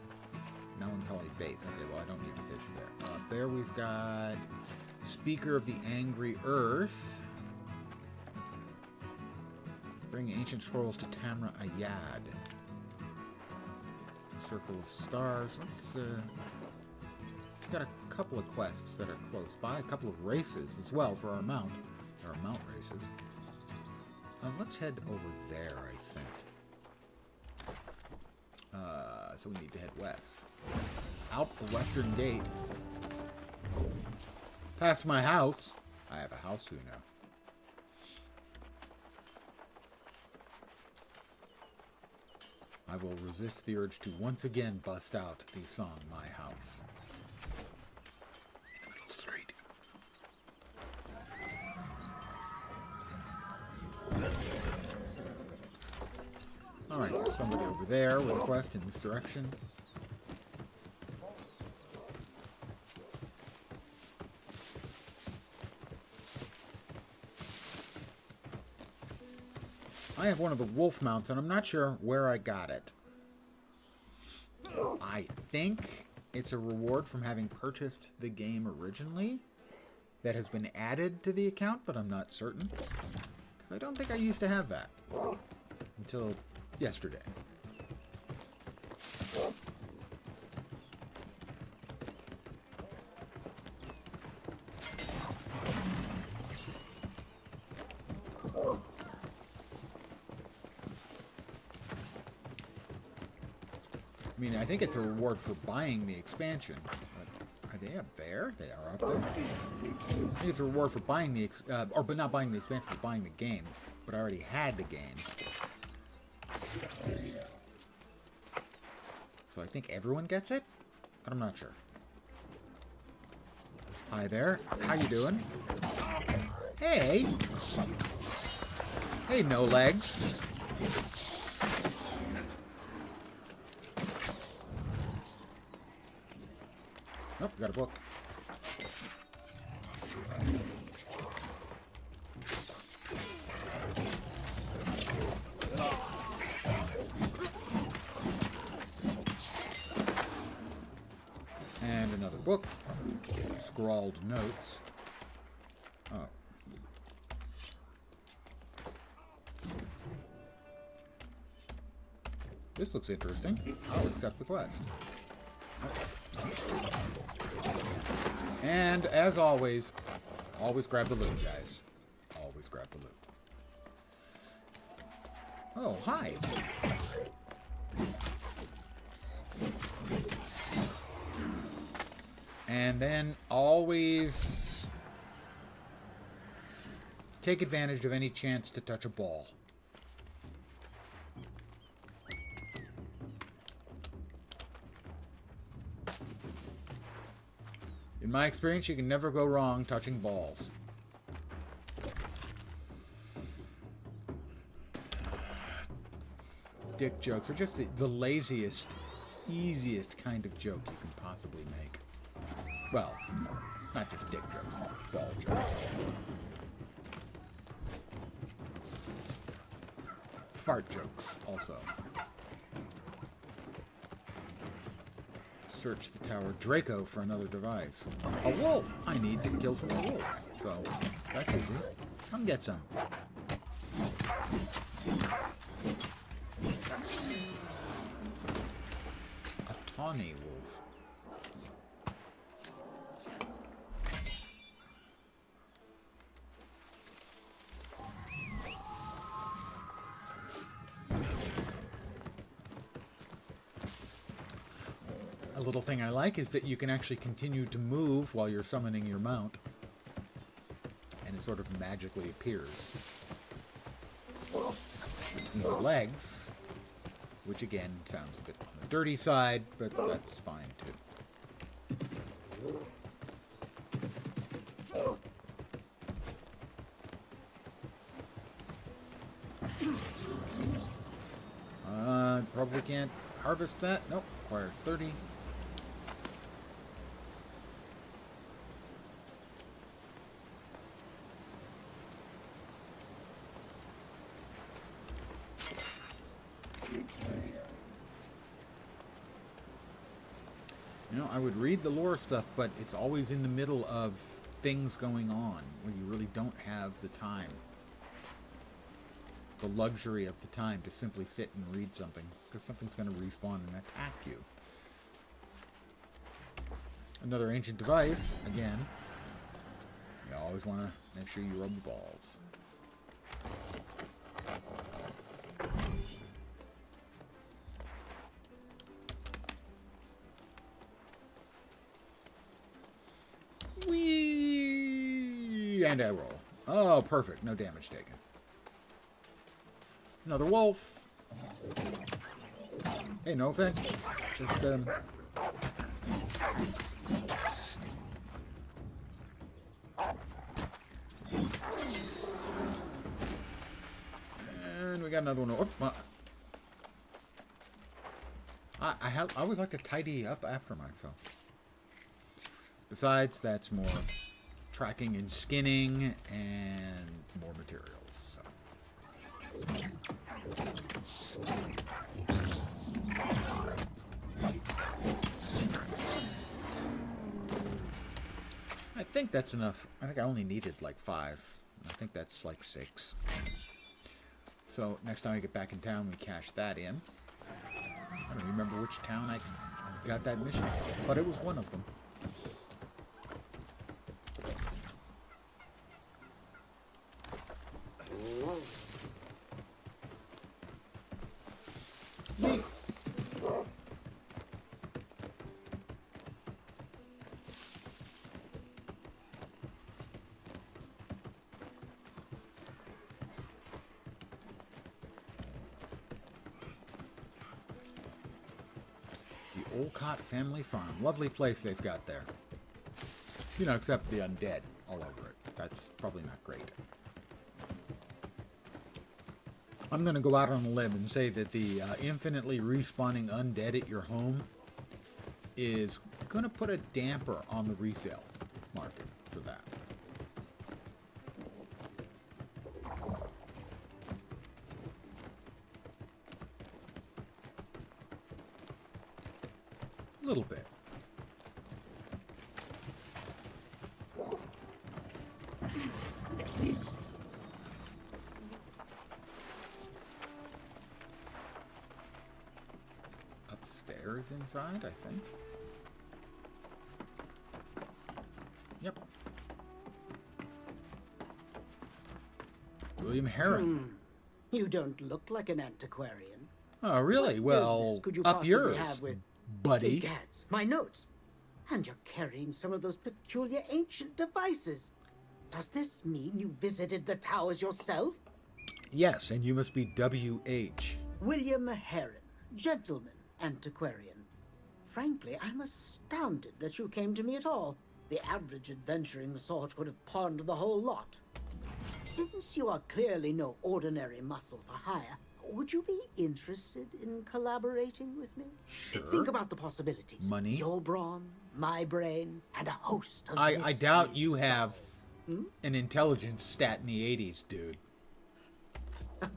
Melancholy bait. Okay, well, I don't need to fish there. Up there we've got Speaker of the Angry Earth. Bring ancient scrolls to Tamra Ayad. Circle of Stars. Let's, we've got a couple of quests that are close by. A couple of races as well for our mount. Our mount races. Let's head over there, I think. So we need to head west. out the western gate. Past my house. I have a house, who know. I will resist the urge to once again bust out the song My House. In the middle of the street. Alright, there's somebody over there with a quest in this direction. I have one of the wolf mounts, and I'm not sure where I got it. I think it's a reward from having purchased the game originally that has been added to the account, but I'm not certain. Because I don't think I used to have that until yesterday. I mean, I think it's a reward for buying the expansion. But are they up there? They are up there. I think it's a reward for buying the but not buying the expansion, but buying the game. But I already had the game. So I think everyone gets it, but I'm not sure. Hi there. How you doing? Hey. Hey, no legs. Nope, got a book. And another book. Scrawled notes. Oh. This looks interesting. I'll accept the quest. And as always grab the loot, guys. Always grab the loot. Oh, hi. And then always take advantage of any chance to touch a ball. In my experience, you can never go wrong touching balls. Dick jokes are just the laziest, easiest kind of joke you can possibly make. Well, not just dick jokes, ball jokes. Fart jokes, also. Search the tower Draco for another device. A wolf! I need to kill some wolves. So, that's easy. Come get some. A tawny wolf. A little thing I like is that you can actually continue to move while you're summoning your mount. And it sort of magically appears. No legs, which again sounds a bit on the dirty side, but that's fine too. Probably can't harvest that. Nope, requires 30. You know, I would read the lore stuff, but it's always in the middle of things going on where you really don't have the time. The luxury of the time to simply sit and read something, because something's going to respawn and attack you. Another ancient device, again. You always want to make sure you rub the balls. Bandai roll. Oh, perfect. No damage taken. Another wolf. Hey, no offense. Just, And we got another one. Oh, I always like to tidy up after myself. Besides, that's more tracking and skinning and more materials. So. I think that's enough. I think I only needed like 5. I think that's like 6. So next time I get back in town, we cash that in. I don't remember which town I got that mission, but it was one of them. Neat. The Olcott Family Farm. Lovely place they've got there. You know, except the undead all over it. That's probably not great. I'm going to go out on a limb and say that the infinitely respawning undead at your home is going to put a damper on the resale market for that. A little bit. Upstairs inside, I think. Yep. William Heron. You don't look like an antiquarian. Oh, really? What Well, business could you up possibly yours, have with buddy. Egads, my notes. And you're carrying some of those peculiar ancient devices. Does this mean you visited the towers yourself? Yes, and you must be W.H. William Heron, gentleman antiquarian. Frankly, I'm astounded that you came to me at all. The average adventuring sort would have pawned the whole lot. Since you are clearly no ordinary muscle for hire, would you be interested in collaborating with me? Sure. Think about the possibilities. Money. Your brawn, my brain, and a host of I doubt you mysteries have solved. an intelligence stat in the 80s, dude.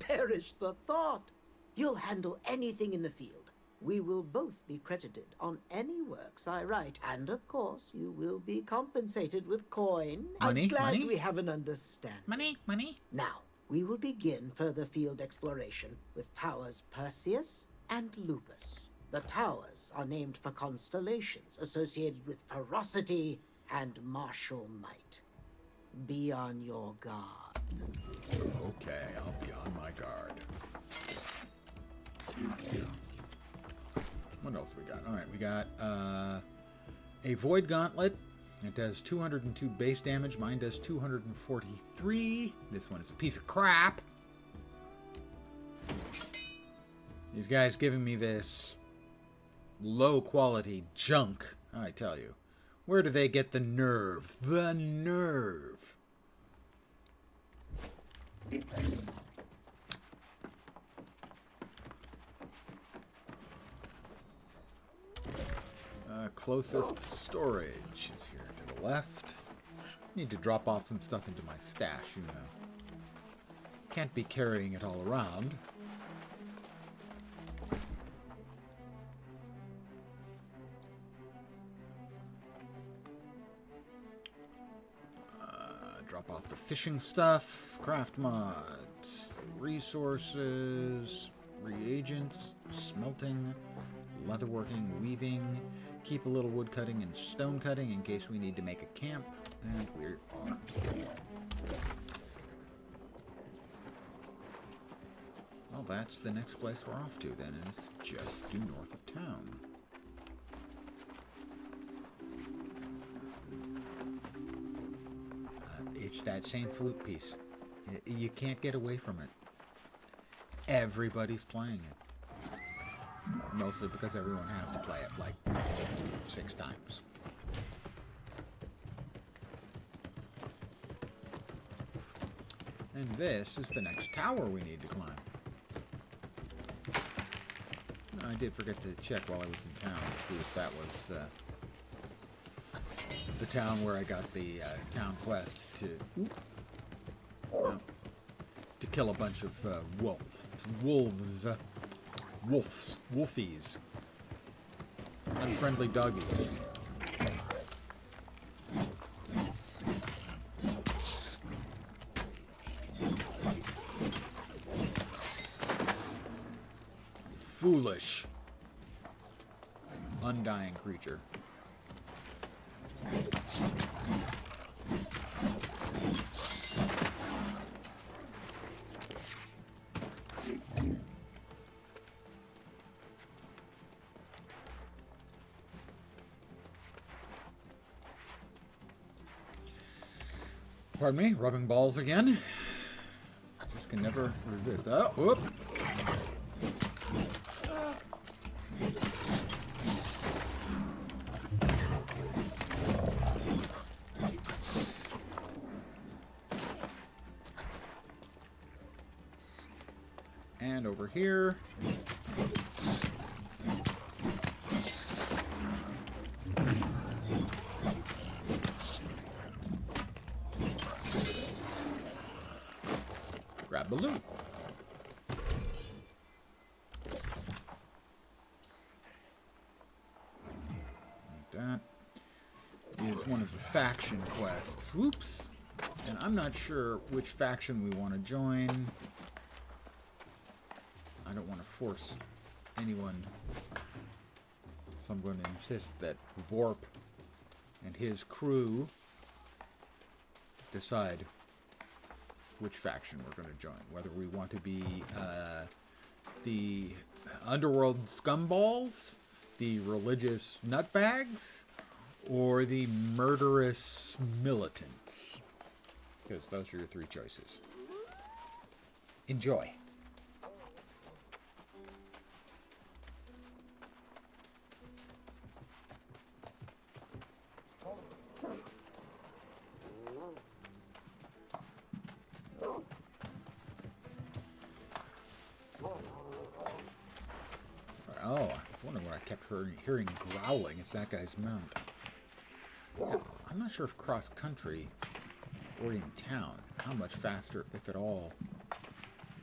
Perish the thought. You'll handle anything in the field. We will both be credited on any works I write, and of course, you will be compensated with coin. Money, I'm glad money? we have an understanding. Money. Now, we will begin further field exploration with towers Perseus and Lupus. The towers are named for constellations associated with ferocity and martial might. Be on your guard. Okay, I'll be on my guard. What else we got? All right, we got a Void Gauntlet. It does 202 base damage. Mine does 243. This one is a piece of crap. These guys giving me this low quality junk, I tell you. Where do they get the nerve? The nerve. Closest storage is here to the left. Need to drop off some stuff into my stash, you know. Can't be carrying it all around. Drop off the fishing stuff, craft mods, resources, reagents, smelting, leatherworking, weaving. Keep a little wood cutting and stone cutting in case we need to make a camp. And we are. Well, that's the next place we're off to then, and it's just due north of town. It's that same flute piece. You can't get away from it. Everybody's playing it. Mostly because everyone has to play it like 6 times. And this is the next tower we need to climb. I did forget to check while I was in town to see if that was the town where I got the town quest to kill a bunch of wolfies, unfriendly doggies. Foolish, undying creature. Pardon me, rubbing balls again. Just can never resist. Oh, whoop. And over here. Grab the loot. That is one of the faction quests. Whoops. And I'm not sure which faction we want to join. I don't want to force anyone, so I'm going to insist that Vorp and his crew decide which faction we're going to join. Whether we want to be the underworld scumballs, the religious nutbags, or the murderous militants. Because those are your 3 choices. Enjoy. Oh, I was wondering what I kept hearing growling. It's that guy's mount. Yeah, I'm not sure if cross-country or in town, how much faster, if at all,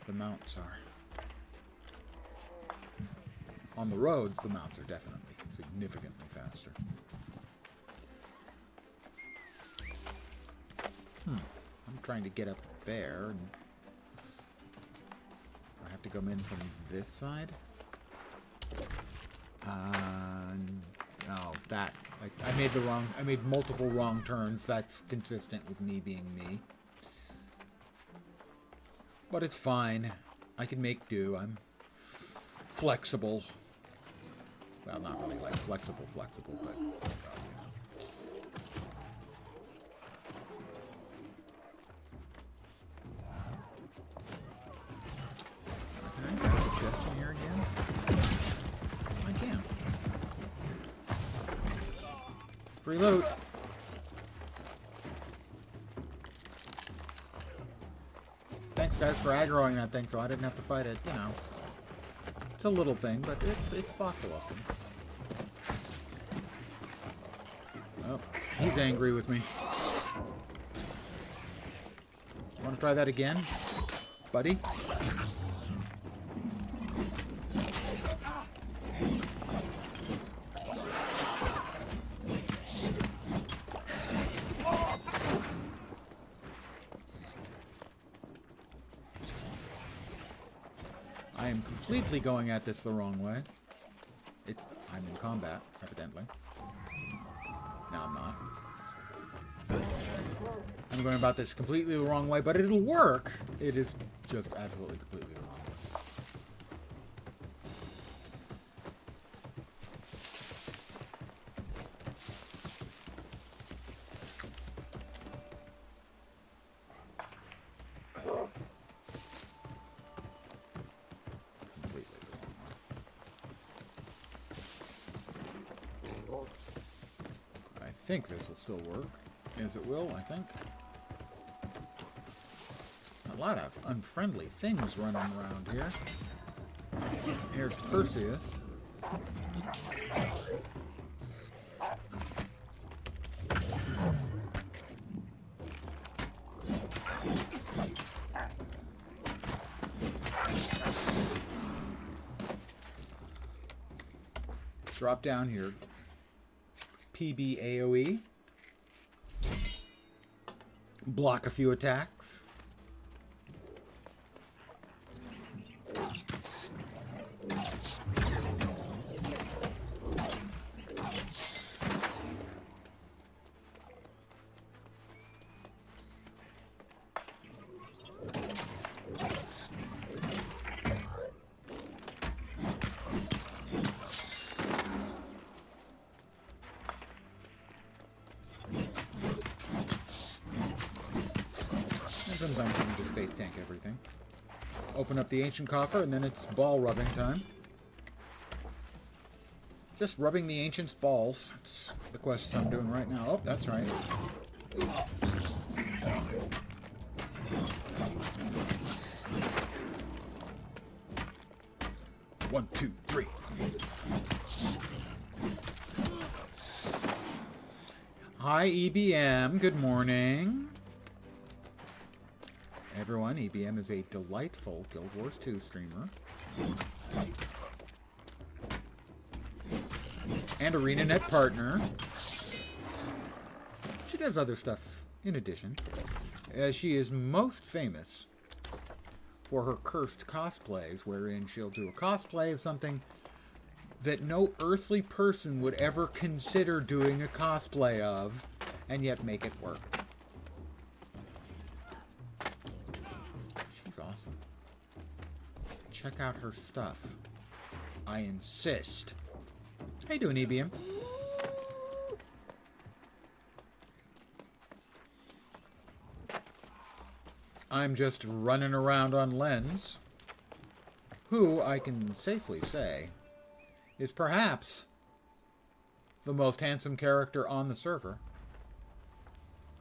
the mounts are. On the roads, the mounts are definitely significantly faster. I'm trying to get up there. And I have to come in from this side. Oh, that I made the wrong. I made multiple wrong turns. That's consistent with me being me. But it's fine. I can make do. I'm flexible. Well, not really like flexible, but you know. Can I grab the chest in here again? I can. Free loot. Thanks, guys, for aggroing that thing so I didn't have to fight it, you know. It's a little thing, but it's thoughtful of them. Oh, he's angry with me. Want to try that again, buddy? I am completely going at this the wrong way. I'm in combat, evidently. No, I'm not. I'm going about this completely the wrong way, but it'll work. It is just absolutely completely the wrong way. I think this will still work. Yes, it will, I think. A lot of unfriendly things running around here. Here's Perseus. Drop down here. PB AoE. Block a few attacks. Sometimes you can just face tank everything. Open up the ancient coffer, and then it's ball rubbing time. Just rubbing the ancient's balls. That's the quest I'm doing right now. Oh, that's right. One, two, three. Hi, EBM. Good morning. Everyone, EBM is a delightful Guild Wars 2 streamer. And ArenaNet partner. She does other stuff in addition. She is most famous for her cursed cosplays, wherein she'll do a cosplay of something that no earthly person would ever consider doing a cosplay of, and yet make it work. Awesome. Check out her stuff. I insist. How you doing, EBM? I'm just running around on Lens, who I can safely say is perhaps the most handsome character on the server,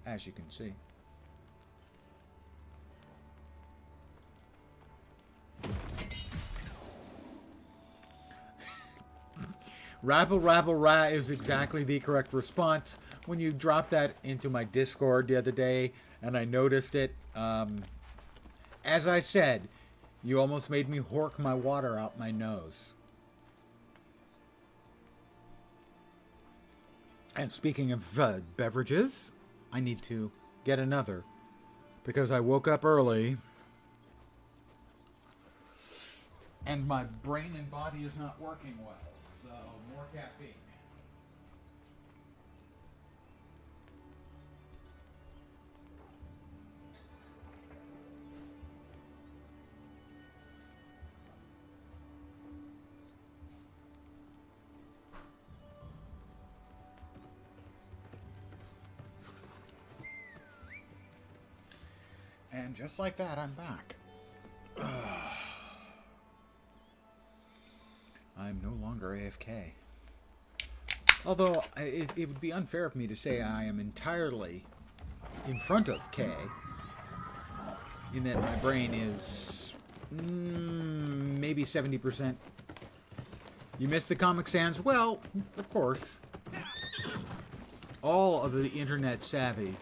as you can see. Rabble rabble ra is exactly the correct response. When you dropped that into my Discord the other day and I noticed it, as I said, you almost made me hork my water out my nose. And speaking of beverages, I need to get another because I woke up early and my brain and body is not working well. So, more caffeine. And just like that, I'm back. I'm no longer AFK. Although, it would be unfair of me to say I am entirely in front of K, in that my brain is maybe 70%. You missed the Comic Sans? Well, of course. All of the internet savvy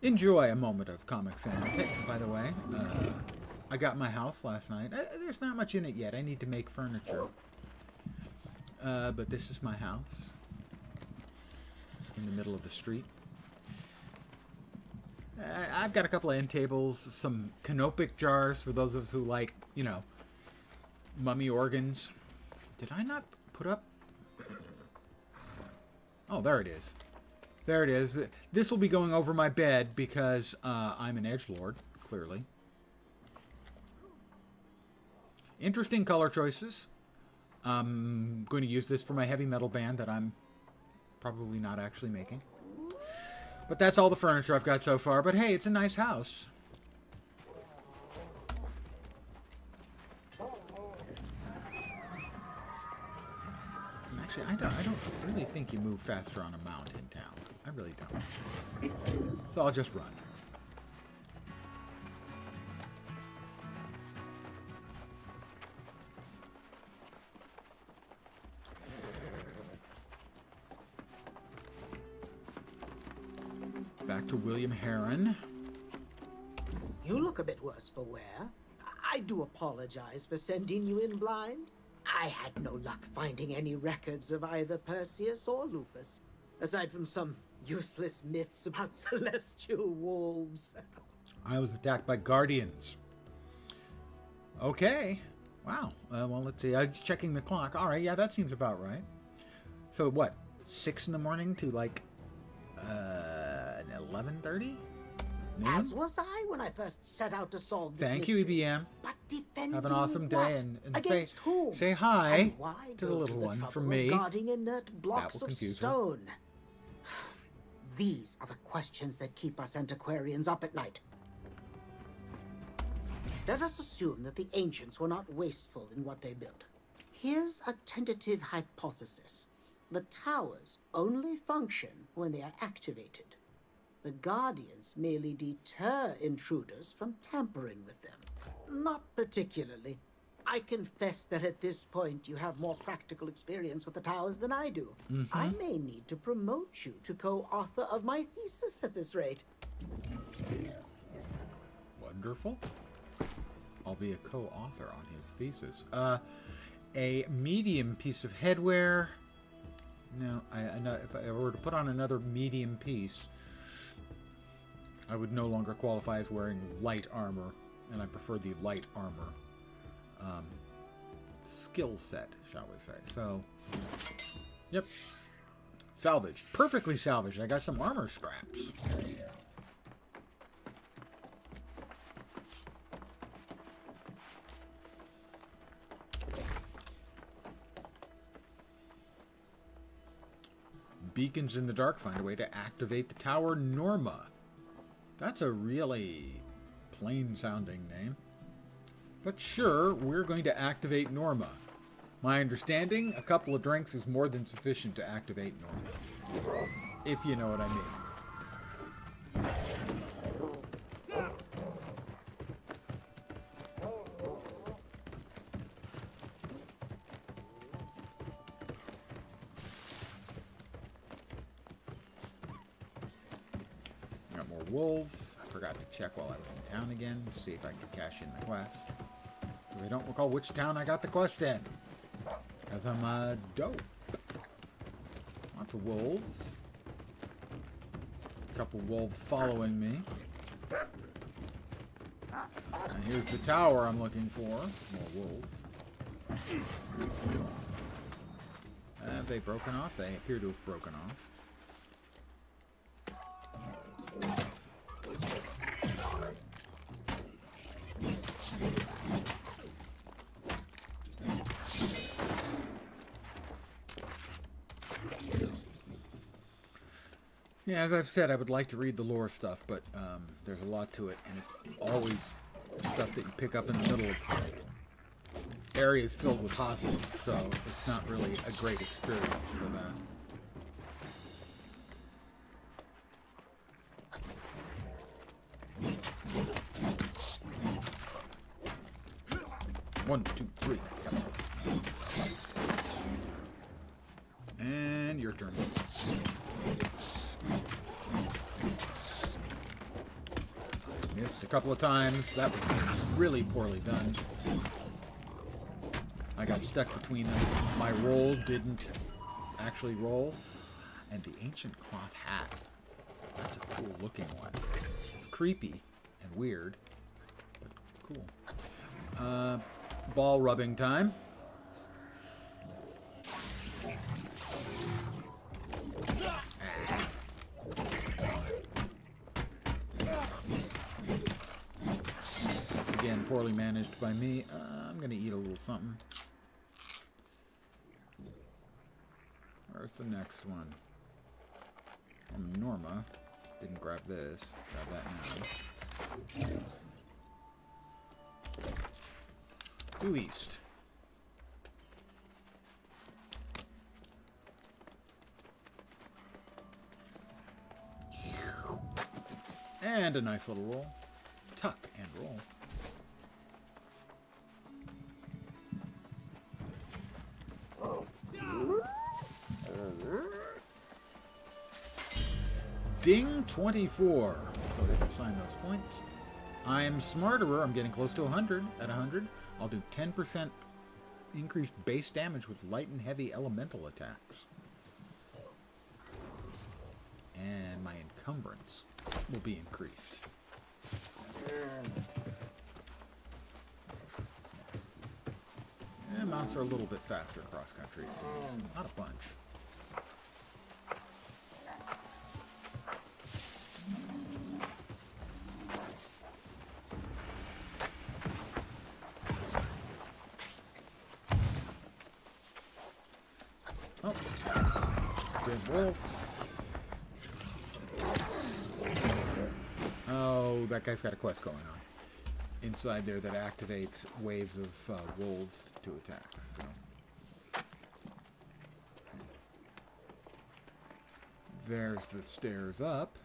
enjoy a moment of Comic Sans. Hey, by the way, I got my house last night. There's not much in it yet. I need to make furniture. But this is my house. In the middle of the street. I've got a couple of end tables, some canopic jars for those of us who like, you know, mummy organs. Did I not put up? Oh, there it is. There it is. This will be going over my bed because I'm an edgelord, clearly. Interesting color choices. I'm going to use this for my heavy metal band that I'm probably not actually making. But that's all the furniture I've got so far. But hey, it's a nice house. Actually, I don't really think you move faster on a mount in town. I really don't. So I'll just run. Back to William Heron. You look a bit worse for wear. I do apologize for sending you in blind. I had no luck finding any records of either Perseus or Lupus, aside from some useless myths about celestial wolves. I was attacked by guardians. Okay. Wow. Well, let's see. I was checking the clock. All right. Yeah, that seems about right. So what? 6 in the morning to like 11:30? As was I when I first set out to solve this Thank mystery. you, EBM. But defending Have an awesome day what? and Against whom? say hi And why to the go little one trouble from of me. Guarding inert blocks will of confuse her. stone. These are the questions that keep us antiquarians up at night. Let us assume that the ancients were not wasteful in what they built. Here's a tentative hypothesis. The towers only function when they are activated. The Guardians merely deter intruders from tampering with them. Not particularly. I confess that at this point you have more practical experience with the towers than I do. I may need to promote you to co-author of my thesis at this rate. Wonderful. I'll be a co-author on his thesis. A medium piece of headwear. No, if I were to put on another medium piece, I would no longer qualify as wearing light armor, and I prefer the light armor skill set, shall we say. So, yep. Salvaged. Perfectly salvaged. I got some armor scraps. Beacons in the dark find a way to activate the tower Norma. That's a really plain-sounding name. But sure, we're going to activate Norma. My understanding, a couple of drinks is more than sufficient to activate Norma. If you know what I mean. Got more wolves. I forgot to check while I was in town again to see if I could cash in the quest. I don't recall which town I got the quest in. Because I'm dope. Lots of wolves. A couple wolves following me. And here's the tower I'm looking for. More wolves. Have they broken off? They appear to have broken off. Yeah, as I've said, I would like to read the lore stuff, but there's a lot to it, and it's always stuff that you pick up in the middle of areas filled with hospitals, so it's not really a great experience for that. One, two, three. Come on. And your turn. Missed a couple of times. That was really poorly done. I got stuck between them. My roll didn't actually roll. And the ancient cloth hat. That's a cool looking one. It's creepy and weird, but cool. Ball rubbing time. Again, poorly managed by me. I'm going to eat a little something. Where's the next one? Norma. Didn't grab this. Grab that now. Due east. And a nice little roll. Tuck and roll. Ding 24. Go ahead and sign those points. I'm smarterer. I'm getting close to 100. At 100, I'll do 10% increased base damage with light and heavy elemental attacks. And my encumbrance will be increased. And mounts are a little bit faster cross country, it seems. Not a bunch. Oh, dead wolf. Oh, that guy's got a quest going on inside there that activates waves of wolves to attack. So there's the stairs up.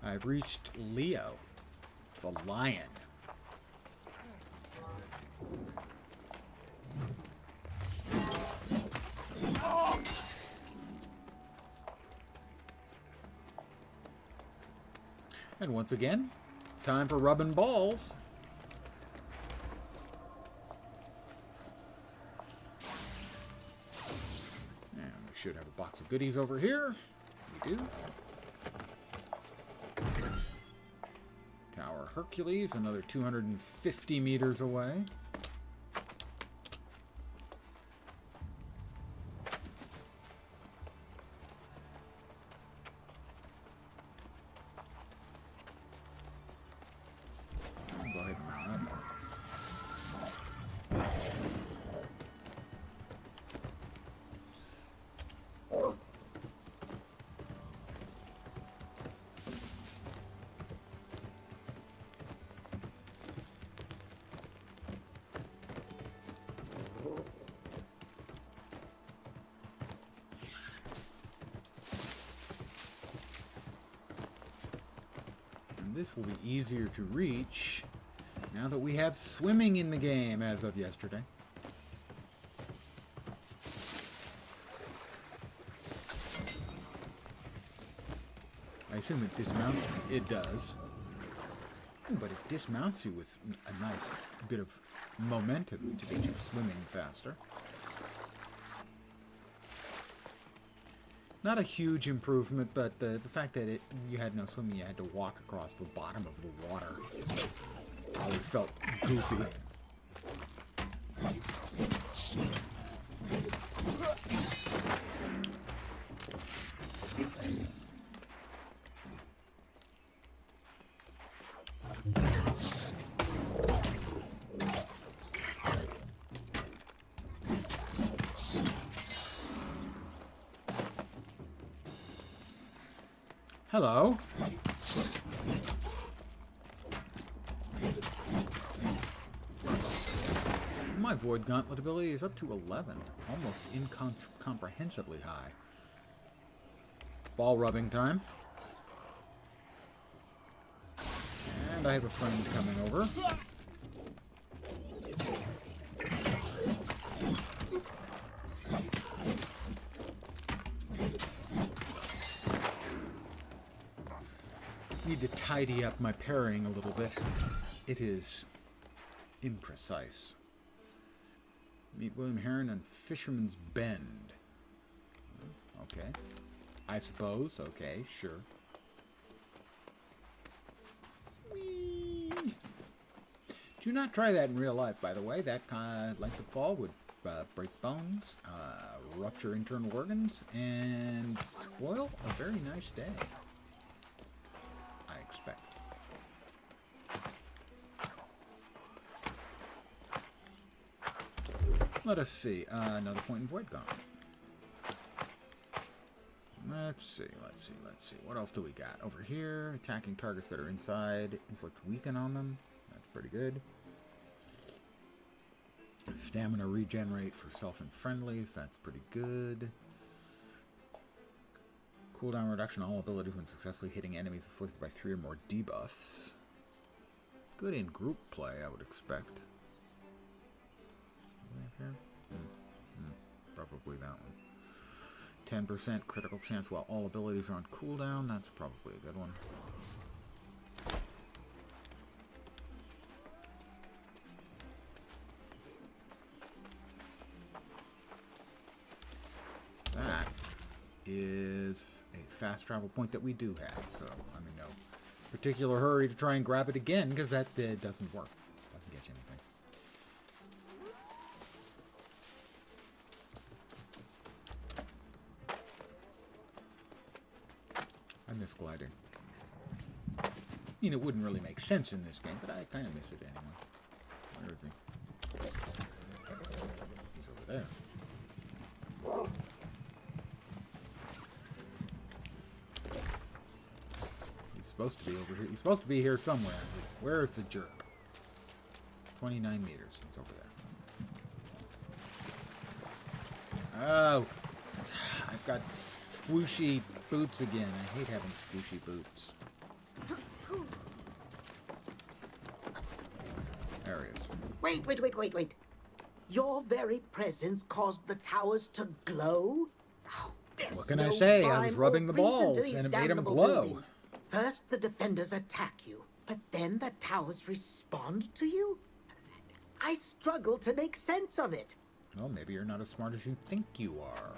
I've reached Leo, the lion. And once again, time for rubbing balls. And we should have a box of goodies over here. We do. Tower Hercules, another 250 meters away. This will be easier to reach now that we have swimming in the game as of yesterday. I assume it dismounts me. It does. But it dismounts you with a nice bit of momentum to get you swimming faster. Not a huge improvement, but the fact that you had no swimming, you had to walk across the bottom of the water, always felt goofy. Hello. My Void Gauntlet ability is up to 11, almost incomprehensibly high. Ball rubbing time. And I have a friend coming over. Need to tidy up my parrying a little bit. It is imprecise. Meet William Heron on Fisherman's Bend. Okay. I suppose. Okay, sure. Whee! Do not try that in real life, by the way. That length of fall would break bones, rupture internal organs, and spoil a very nice day. I expect. Let us see. Another point in Void Gauntlet. Let's see. What else do we got? Over here, attacking targets that are inside. Inflict weaken on them. That's pretty good. Stamina regenerate for self and friendlies. That's pretty good. Cooldown reduction on all abilities when successfully hitting enemies afflicted by 3 or more debuffs. Good in group play, I would expect. Probably that one. 10% critical chance while all abilities are on cooldown. That's probably a good one. That is a fast travel point that we do have, so I'm in no particular hurry to try and grab it again, because that doesn't work. Doesn't get you anything. I miss gliding. I mean, it wouldn't really make sense in this game, but I kind of miss it anyway. Where is he? He's over there. He's supposed to be over here. He's supposed to be here somewhere. Where is the jerk? 29 meters. He's over there. Oh! I've got squishy boots again. I hate having squishy boots. There he is. Wait. Your very presence caused the towers to glow? Oh, what can I say? I was rubbing the balls and it made them glow. Buildings. First the defenders attack you, but then the towers respond to you? I struggle to make sense of it. Well, maybe you're not as smart as you think you are.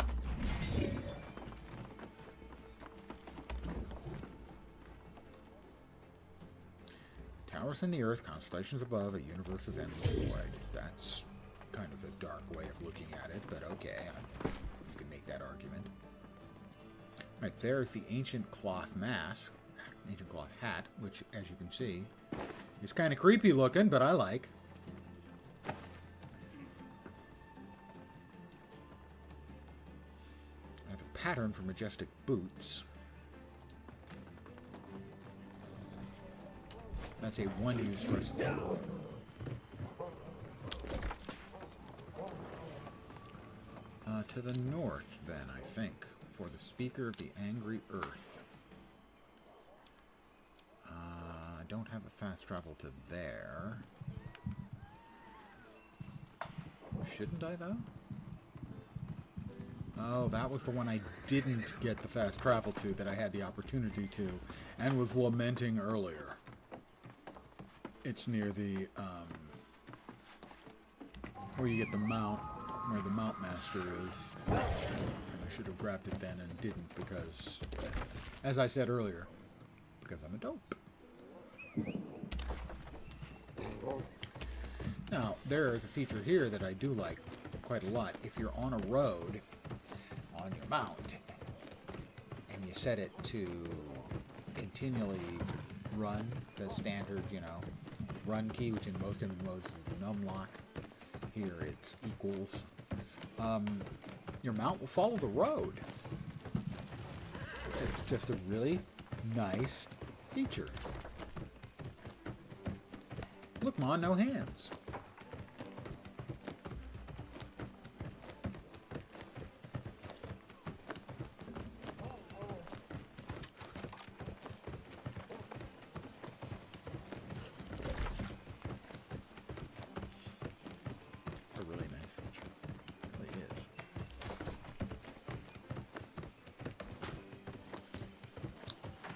Towers in the earth, constellations above, a universe is endlessly wide. That's kind of a dark way of looking at it, but okay, you can make that argument. Right, there's the ancient cloth mask, ancient cloth hat, which, as you can see, is kind of creepy looking, but I like. I have a pattern for majestic boots. That's a one-use recipe. To the north, then, I think, for the Speaker of the Angry Earth. I don't have the fast travel to there. Shouldn't I, though? Oh, that was the one I didn't get the fast travel to that I had the opportunity to and was lamenting earlier. It's near the, where you get the mount, where the Mount Master is. And I should have grabbed it then and didn't because, as I said earlier, because I'm a dope. Now, there is a feature here that I do like quite a lot. If you're on a road, on your mount, and you set it to continually run, the standard, run key, which in most MMOs is the num lock. Here it's equals. Your mount will follow the road. It's just a really nice feature. Look, Ma, no hands.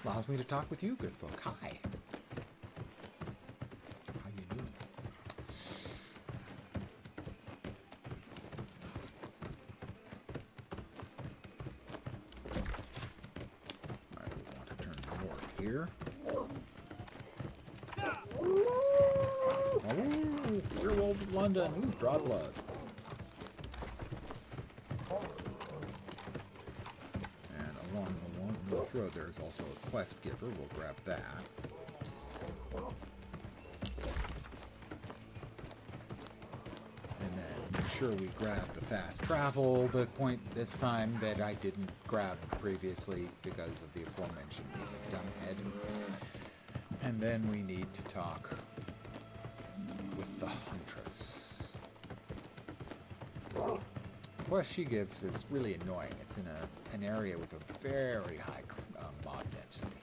Allows me to talk with you, good folk. Hi. How you doing? I will want to turn north here. Oh, werewolves of London. Ooh, draw blood. Road, there's also a quest giver. We'll grab that. And then make sure we grab the fast travel, the point this time that I didn't grab previously because of the aforementioned being a dumbhead. And then we need to talk with the Huntress. quest she gives is really annoying. It's in an area with a very high mob density.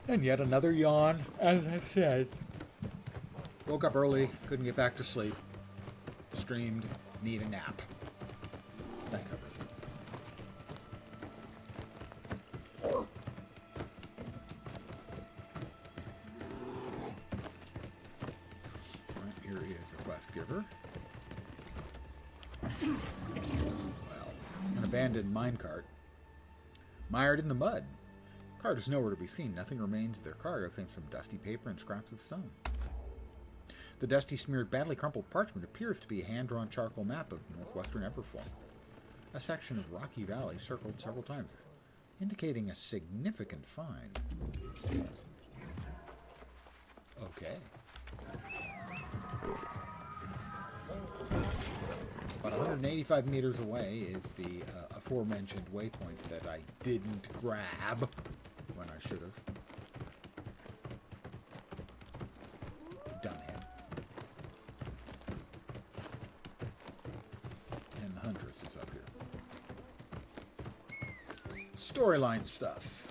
And yet another yawn, as I said. Woke up early, couldn't get back to sleep. Streamed, need a nap. That covers it. Right, here is a quest giver. Well, an abandoned minecart. Mired in the mud. Cart is nowhere to be seen. Nothing remains of their cargo save some dusty paper and scraps of stone. The dusty, smeared, badly crumpled parchment appears to be a hand-drawn charcoal map of northwestern Everfall. A section of rocky valley circled several times, indicating a significant find. Okay. About 185 meters away is the aforementioned waypoint that I didn't grab when I should have. Dumbhead. And the Huntress is up here. Storyline stuff.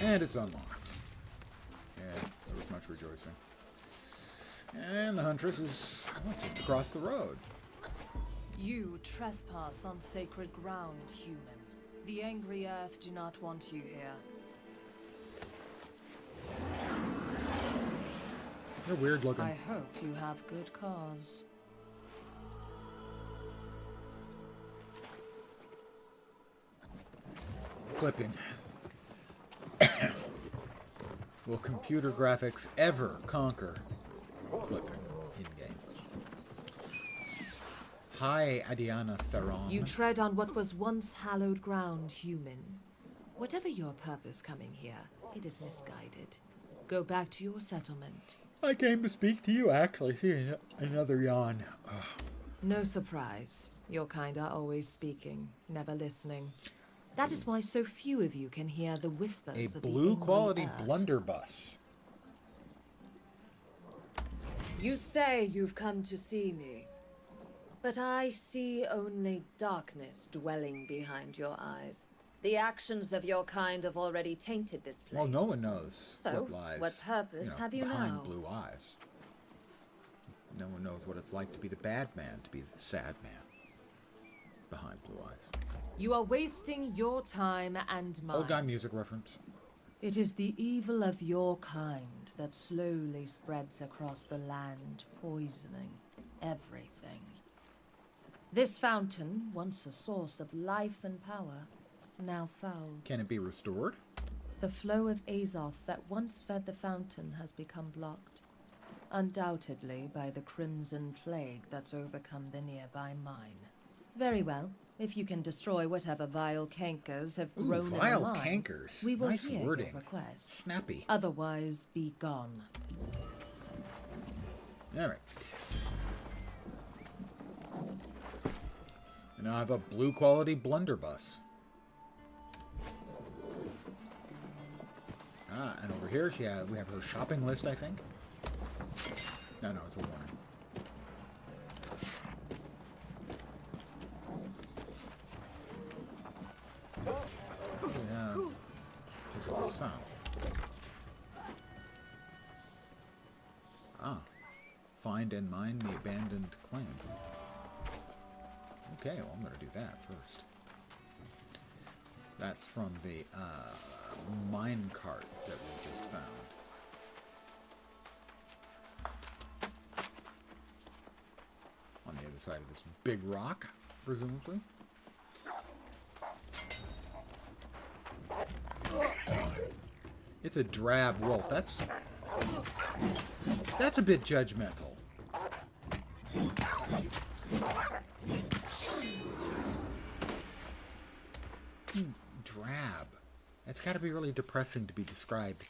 And it's unlocked. Yeah, there was much rejoicing. And the Huntress is just across the road. You trespass on sacred ground, human. The angry earth do not want you here. They're weird looking. I hope you have good cause. Clipping. Will computer graphics ever conquer clipping in games? Hi, Adiana Theron. You tread on what was once hallowed ground, human. Whatever your purpose coming here, it is misguided. Go back to your settlement. I came to speak to you, actually. See, another yawn. Ugh. No surprise. Your kind are always speaking, never listening. That is why so few of you can hear the whispers A of the blue quality angry earth. blunderbuss. You say you've come to see me, but I see only darkness dwelling behind your eyes. The actions of your kind have already tainted this place. Well, no one knows So, what lies. what purpose have you behind now? blue eyes. No one knows what it's like to be the bad man, to be the sad man behind blue eyes. You are wasting your time and mine. Old guy music reference. It is the evil of your kind that slowly spreads across the land, poisoning everything. This fountain, once a source of life and power, now foul. Can it be restored? The flow of Azoth that once fed the fountain has become blocked, undoubtedly by the crimson plague that's overcome the nearby mine. Very well. If you can destroy whatever vile cankers have grown in the vile mine, cankers. we will Nice hear wording. your request. Snappy. Otherwise, be gone. All right. And now I have a blue quality blunderbuss. Ah, and over here we have her shopping list, I think. No, it's a warning. Yeah, to the south. Ah, find and mine the abandoned claim. Okay, well, I'm going to do that first. That's from the mine cart that we just found. On the other side of this big rock, presumably. It's a drab wolf. That's a bit judgmental. Drab. That's got to be really depressing to be described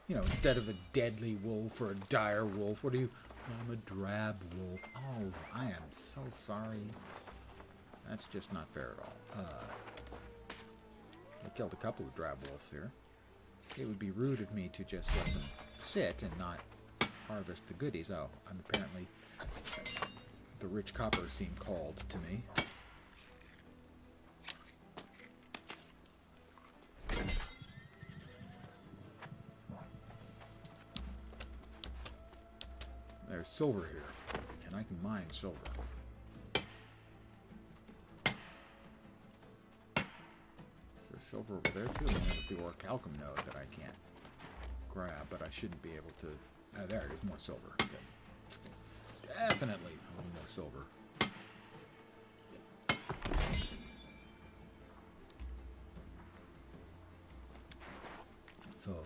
You know, instead of a deadly wolf or a dire wolf, what are you? I'm a drab wolf. Oh, I am so sorry. That's just not fair at all. I killed a couple of drab wolves here. It would be rude of me to just let them sit and not harvest the goodies. Oh, I'm apparently... the rich coppers seem called to me. There's silver here, and I can mine silver. There's silver over there too, and there's the orichalcum node that I can't grab, but I shouldn't be able to... there it is, more silver. Good. Definitely a little more silver. So,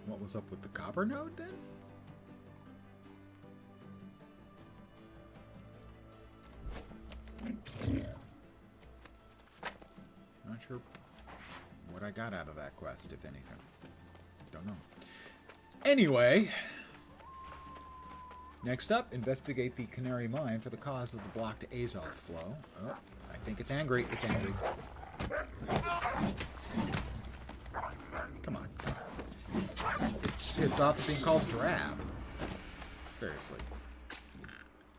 what was up with the copper node then? Not sure what I got out of that quest, if anything. Don't know. Anyway, next up, investigate the Canary Mine for the cause of the blocked Azoth flow. Oh, I think it's angry. It's angry. Come on. It's pissed off at being called drab. Seriously.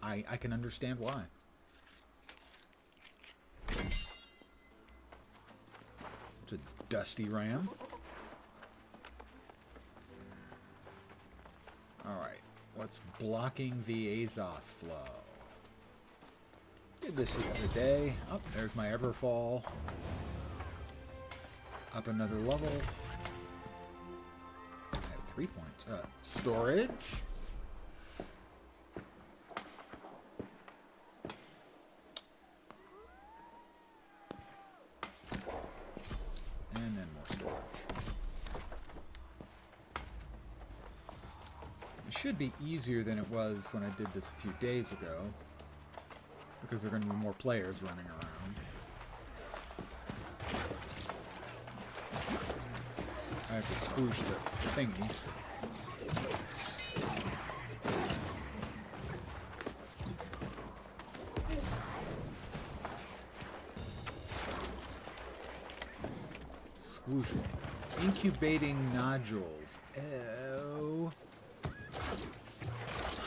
I can understand why. It's a dusty ram. Alright. What's blocking the Azoth flow? Did this the other day. Oh, there's my Everfall. Up another level. I have 3 points. Storage. And then more storage. It should be easier than it was when I did this a few days ago, because there are going to be more players running around. I have to squoosh the thingies. Squoosh. Incubating nodules. Oh.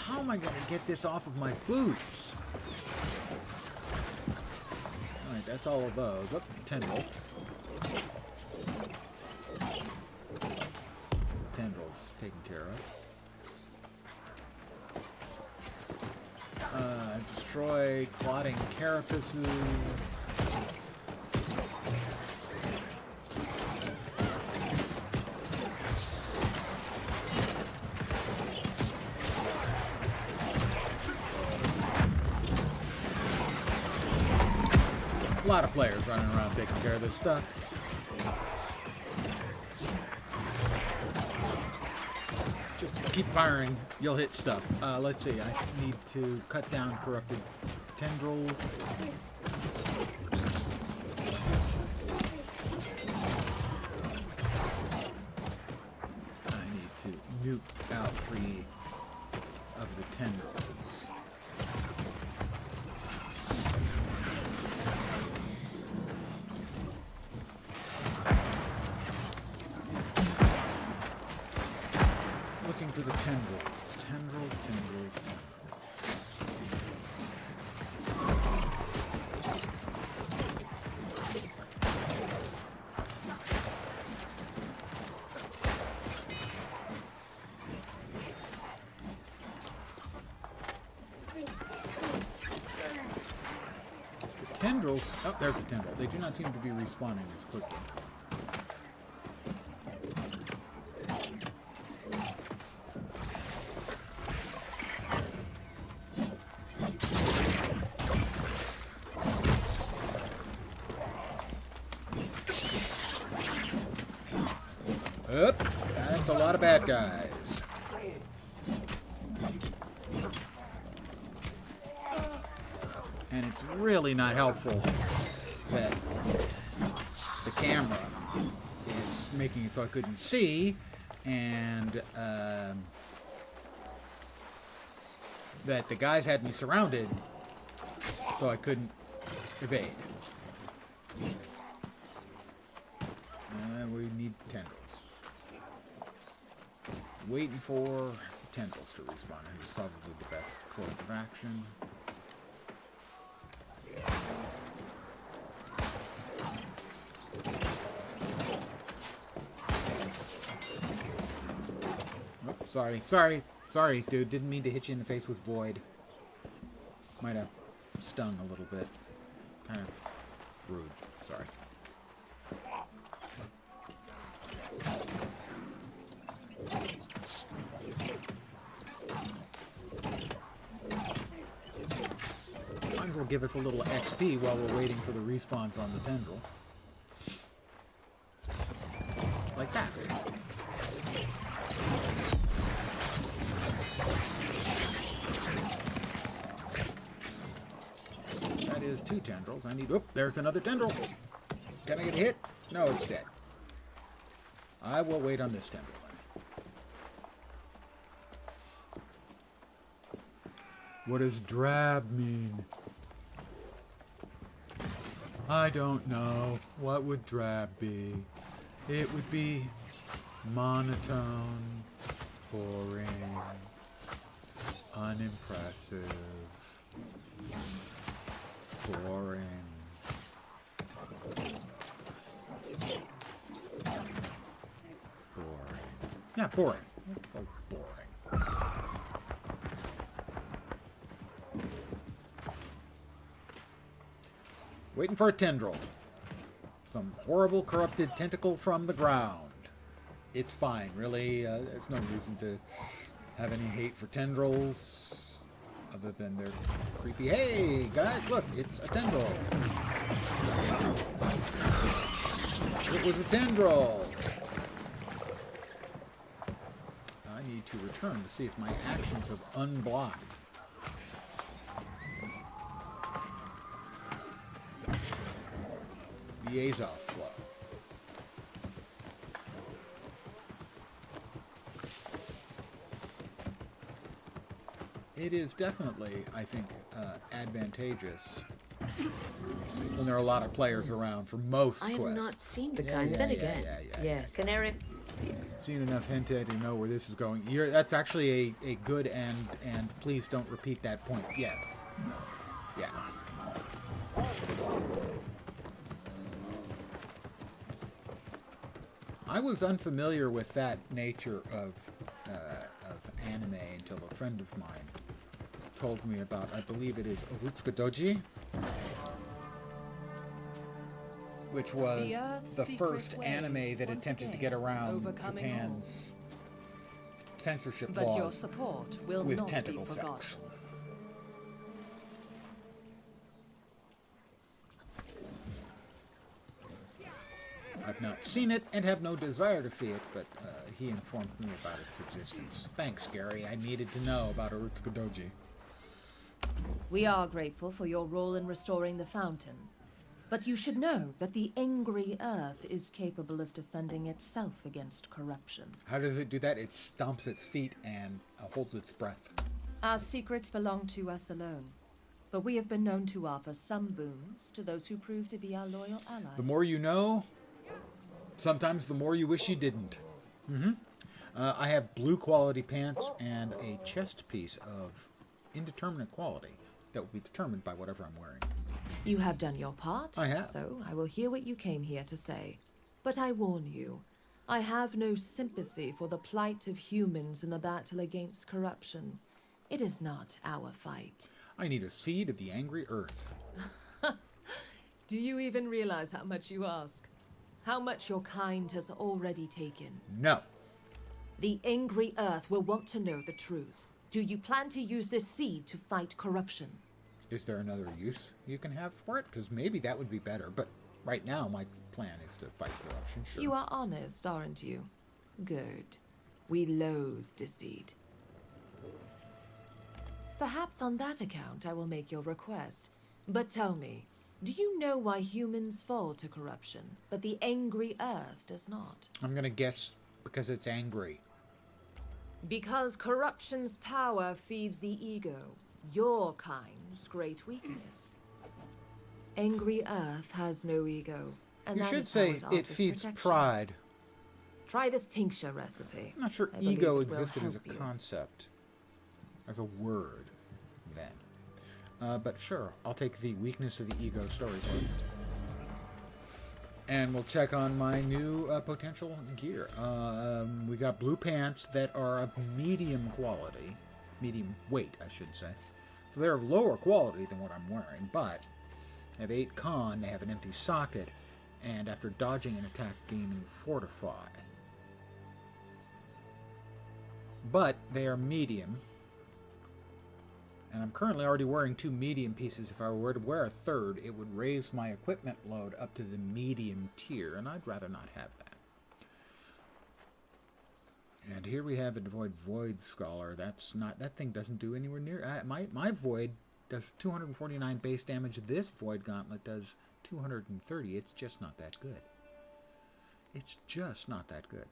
How am I going to get this off of my boots? Alright, that's all of those. Oh, tendril. Tendrils taken care of. Destroy clotting carapaces. A lot of players running around taking care of this stuff. Just keep firing, you'll hit stuff. Let's see, I need to cut down corrupted tendrils. I need to nuke out 3 of the tendrils. Looking for the tendrils. Tendrils, tendrils, tendrils. The tendrils... Oh, there's a tendril. They do not seem to be respawning as quickly. Oop, that's a lot of bad guys. And it's really not helpful that the camera is making it so I couldn't see, and that the guys had me surrounded, so I couldn't evade. We need tendrils. Waiting for tendrils to respawn. I think it's probably the best course of action. Oh, sorry, dude. Didn't mean to hit you in the face with void. Might have stung a little bit. Kind of rude. Sorry. Might as well give us a little XP while we're waiting for the respawns on the tendril. Like that. That is 2 tendrils. I need... Oop, there's another tendril. Can I get a hit? No, it's dead. I will wait on this tendril. What does drab mean? I don't know. What would drab be? It would be monotone, boring, unimpressive, boring. Boring. Yeah, boring. Oh, boring. Waiting for a tendril. Some horrible, corrupted tentacle from the ground. It's fine, really. There's no reason to have any hate for tendrils, other than they're creepy. Hey, guys, look, it's a tendril. It was a tendril. I need to return to see if my actions have unblocked. The Azov flow. It is definitely, I think, advantageous when there are a lot of players around for most quests. I have not seen the kind. Then again, yes, Canary. Seen enough hentai to know where this is going. That's actually a good and please don't repeat that point. Yes. Yeah. I was unfamiliar with that nature of anime until a friend of mine told me about, I believe it is Urutsuka Doji, which was the first anime that attempted to get around Japan's censorship laws your support will with not tentacle be forgotten. sex. I've not seen it and have no desire to see it, but he informed me about its existence. Thanks, Gary. I needed to know about Urutsuka Doji. We are grateful for your role in restoring the fountain. But you should know that the angry earth is capable of defending itself against corruption. How does it do that? It stomps its feet and holds its breath. Our secrets belong to us alone. But we have been known to offer some boons to those who prove to be our loyal allies. The more you know, sometimes the more you wish you didn't. I have blue quality pants and a chest piece of indeterminate quality that will be determined by whatever I'm wearing. You have done your part. I have. So I will hear what you came here to say. But I warn you, I have no sympathy for the plight of humans in the battle against corruption. It is not our fight. I need a seed of the angry earth. Do you even realize how much you ask? How much your kind has already taken? No. The angry earth will want to know the truth. Do you plan to use this seed to fight corruption? Is there another use you can have for it? Because maybe that would be better, but right now my plan is to fight corruption, sure. You are honest, aren't you? Good. We loathe deceit. Perhaps on that account I will make your request. But tell me, Do you know why humans fall to corruption, but the angry earth does not? I'm going to guess because it's angry. Because corruption's power feeds the ego, your kind's great weakness. Angry earth has no ego, and You that should is how say it it offers feeds protection. pride. Try this tincture recipe. I'm not sure I believe ego it will existed as a help you. concept, as a word, then. But sure, I'll take the weakness of the ego story first. And we'll check on my new potential gear. We got blue pants that are of medium quality. Medium weight, I should say. So they're of lower quality than what I'm wearing, but they have 8 con, they have an empty socket, and after dodging an attack, gaining fortify. But they are medium. And I'm currently already wearing 2 medium pieces. If I were to wear a third, it would raise my equipment load up to the medium tier, and I'd rather not have that. And here we have a devoid Void Scholar. That thing doesn't do anywhere near... my Void does 249 base damage. This Void Gauntlet does 230. It's just not that good. It's just not that good.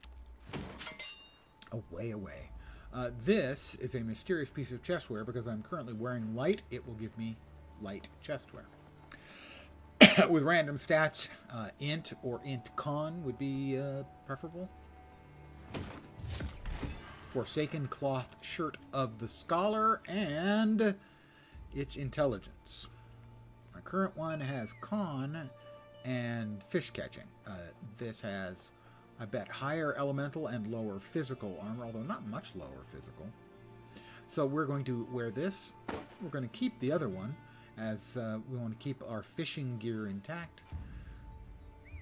Away. This is a mysterious piece of chestware. Because I'm currently wearing light, it will give me light chestware. With random stats, int or int con would be preferable. Forsaken cloth shirt of the scholar and its intelligence. My current one has con and fish catching. This has, I bet, higher elemental and lower physical armor, although not much lower physical. So we're going to wear this. We're going to keep the other one, as we want to keep our fishing gear intact.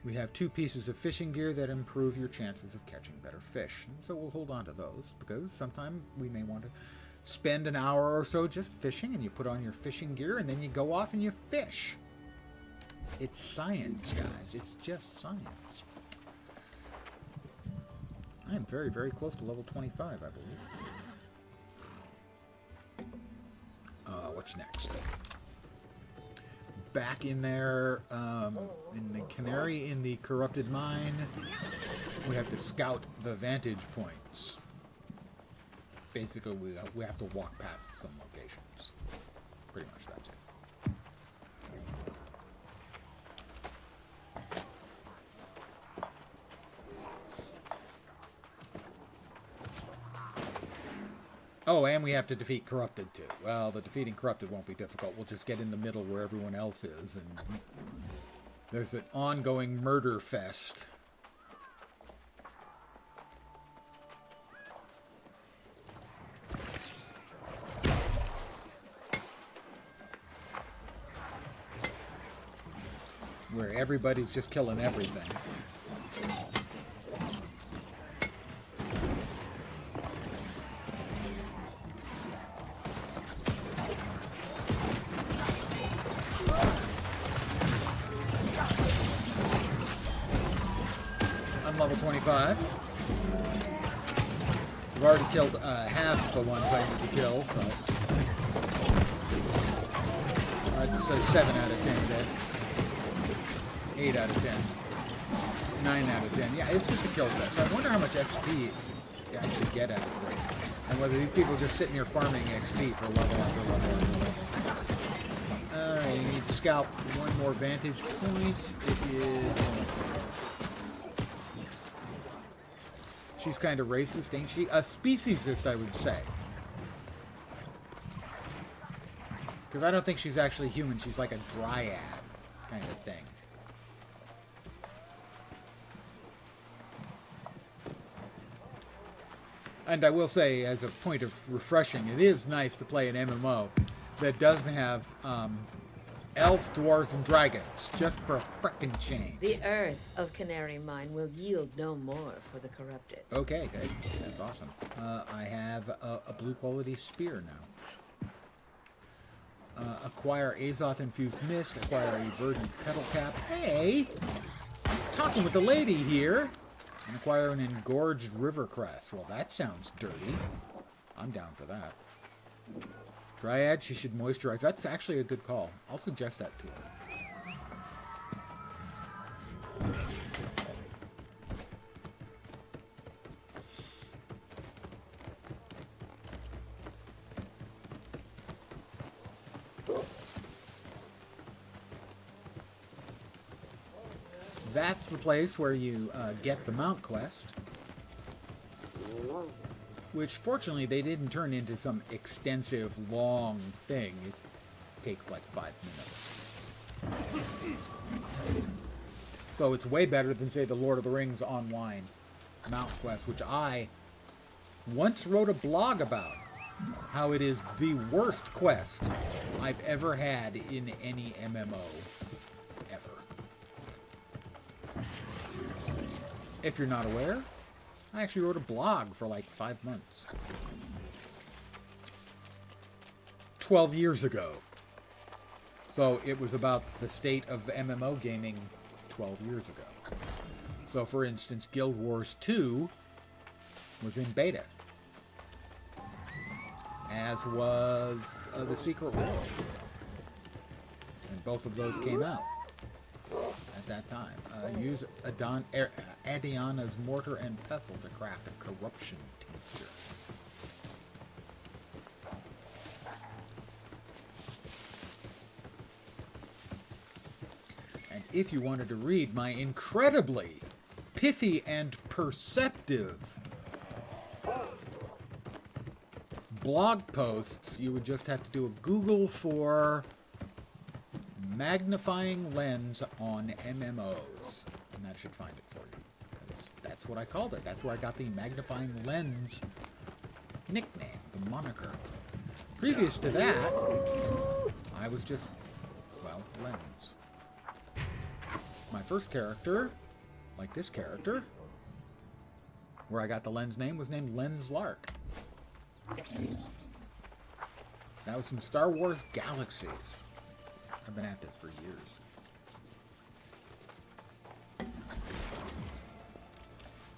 We have 2 pieces of fishing gear that improve your chances of catching better fish. And so we'll hold on to those, because sometime we may want to spend an hour or so just fishing, and you put on your fishing gear, and then you go off and you fish. It's science, guys. It's just science. I am very, very close to level 25, I believe. What's next? Back in there, in the Canary, in the Corrupted Mine, we have to scout the vantage points. Basically, we have to walk past some locations. Pretty much that's it. Oh, and we have to defeat Corrupted, too. Well, the defeating Corrupted won't be difficult. We'll just get in the middle where everyone else is, and there's an ongoing murder fest. Where everybody's just killing everything. Level 25. We've already killed half the ones I need to kill, so that's a 7 out of 10 dead. 8 out of 10. 9 out of 10. Yeah, it's just a kill fest. I wonder how much XP you actually get out of this. And whether these people are just sitting here farming XP for level after level after level. Alright, you need to scout one more vantage point. It is... She's kind of racist, ain't she? A speciesist, I would say. Because I don't think she's actually human. She's like a dryad kind of thing. And I will say, as a point of refreshing, it is nice to play an MMO that doesn't have elves, dwarves, and dragons, just for a frickin' change. The earth of Canary Mine will yield no more for the corrupted. Okay, good. That's awesome. I have a blue quality spear now. Acquire Azoth-infused mist. Acquire a verdant petal cap. Hey! I'm talking with the lady here. And acquire an engorged river cress. Well, that sounds dirty. I'm down for that. Dryad, she should moisturize. That's actually a good call. I'll suggest that to her. that's the place where you get the mount quest. Which, fortunately, they didn't turn into some extensive, long thing. It takes like 5 minutes. So it's way better than, say, the Lord of the Rings Online mount quest, which I once wrote a blog about. How it is the worst quest I've ever had in any MMO. Ever. If you're not aware, I actually wrote a blog for like 5 months. 12 years ago. So it was about the state of MMO gaming 12 years ago. So for instance, Guild Wars 2 was in beta. As was the Secret War. And both of those came out at that time. Use Adiana's mortar and pestle to craft a corruption tincture. And if you wanted to read my incredibly pithy and perceptive blog posts, you would just have to do a Google for magnifying lens on MMOs, and that should find it for you. That's what I called it. That's where I got the magnifying lens nickname, the moniker. Previous to that, I was just, well, Lens. My first character, like this character, where I got the Lens name, was named Lens Lark. That was from Star Wars Galaxies. I've been at this for years.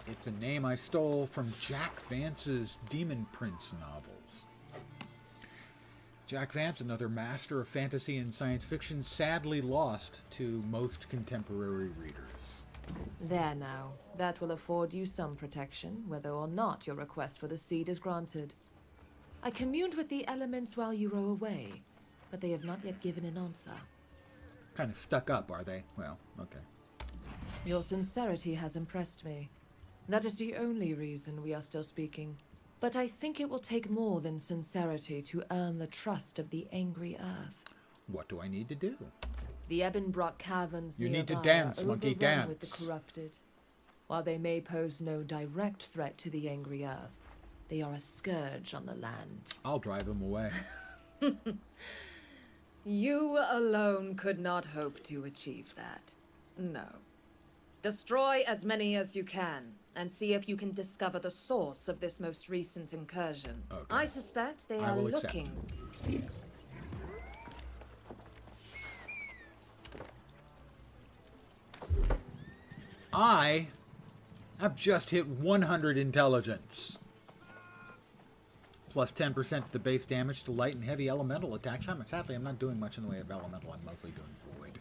It's a name I stole from Jack Vance's Demon Prince novels. Jack Vance, another master of fantasy and science fiction, sadly lost to most contemporary readers. There now. That will afford you some protection, whether or not your request for the seed is granted. I communed with the elements while you were away, but they have not yet given an answer. Kind of stuck up, are they? Well, okay. Your sincerity has impressed me. That is the only reason we are still speaking. But I think it will take more than sincerity to earn the trust of the angry earth. What do I need to do? The Ebonbrock caverns You need to nearby dance, are monkey, overrun with dance. the corrupted. While they may pose no direct threat to the angry earth, they are a scourge on the land. I'll drive them away. You alone could not hope to achieve that. No. Destroy as many as you can, and see if you can discover the source of this most recent incursion. Okay. I suspect they I are will accept. looking. I have just hit 100 intelligence. Plus 10% to the base damage to light and heavy elemental attacks. Sadly, I'm not doing much in the way of elemental. I'm mostly doing void.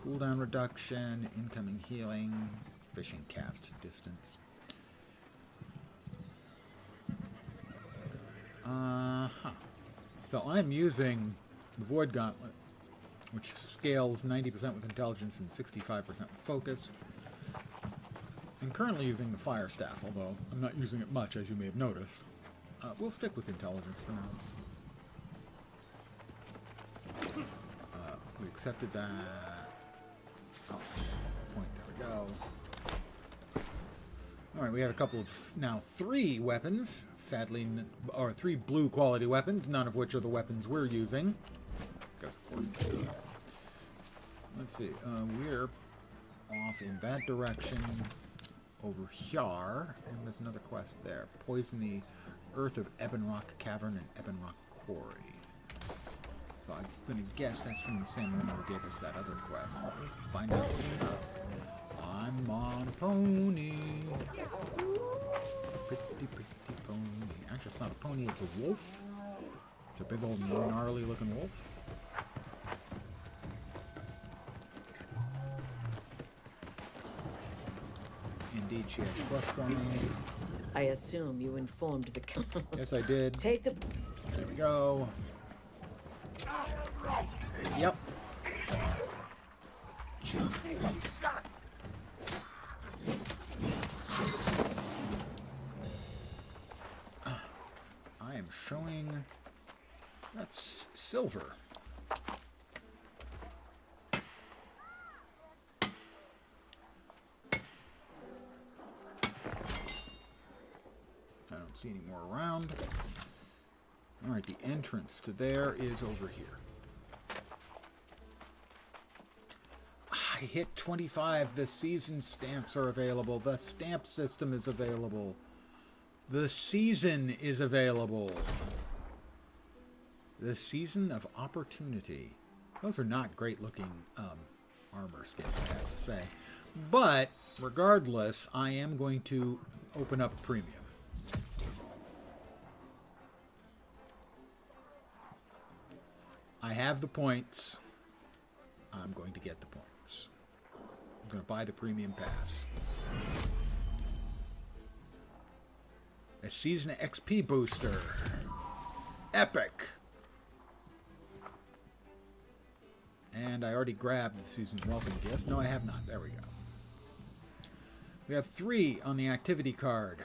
Cooldown reduction, incoming healing, fishing cast distance. So I'm using the Void Gauntlet, which scales 90% with intelligence and 65% with focus. I'm currently using the Fire Staff, although I'm not using it much, as you may have noticed. We'll stick with intelligence for now. We accepted that. Oh, point, there we go. Alright, we have a couple of, now 3 weapons, sadly, or 3 blue quality weapons, none of which are the weapons we're using. Because, of course, let's see, we're off in that direction over here, and there's another quest there. Poison the Earth of Ebonrock Cavern and Ebonrock Quarry. So I'm going to guess that's from the same one who gave us that other quest. We'll find out soon enough. I'm on a pony. Pretty, pretty pony. Actually, it's not a pony, it's a wolf. It's a big old gnarly looking wolf. Indeed, she has a quest for me. I assume you informed the... Yes, I did. Take the... There we go. Yep. I am showing... That's silver. I don't see any more around. Alright, the entrance to there is over here. I hit 25. The season stamps are available. The stamp system is available. The season is available. The Season of Opportunity. Those are not great looking armor skins, I have to say. But, regardless, I am going to open up premium. I have the points. I'm going to get the points. I'm going to buy the premium pass. A Season XP booster. Epic. And I already grabbed the Season's Welcome Gift. No, I have not. There we go. We have 3 on the activity card.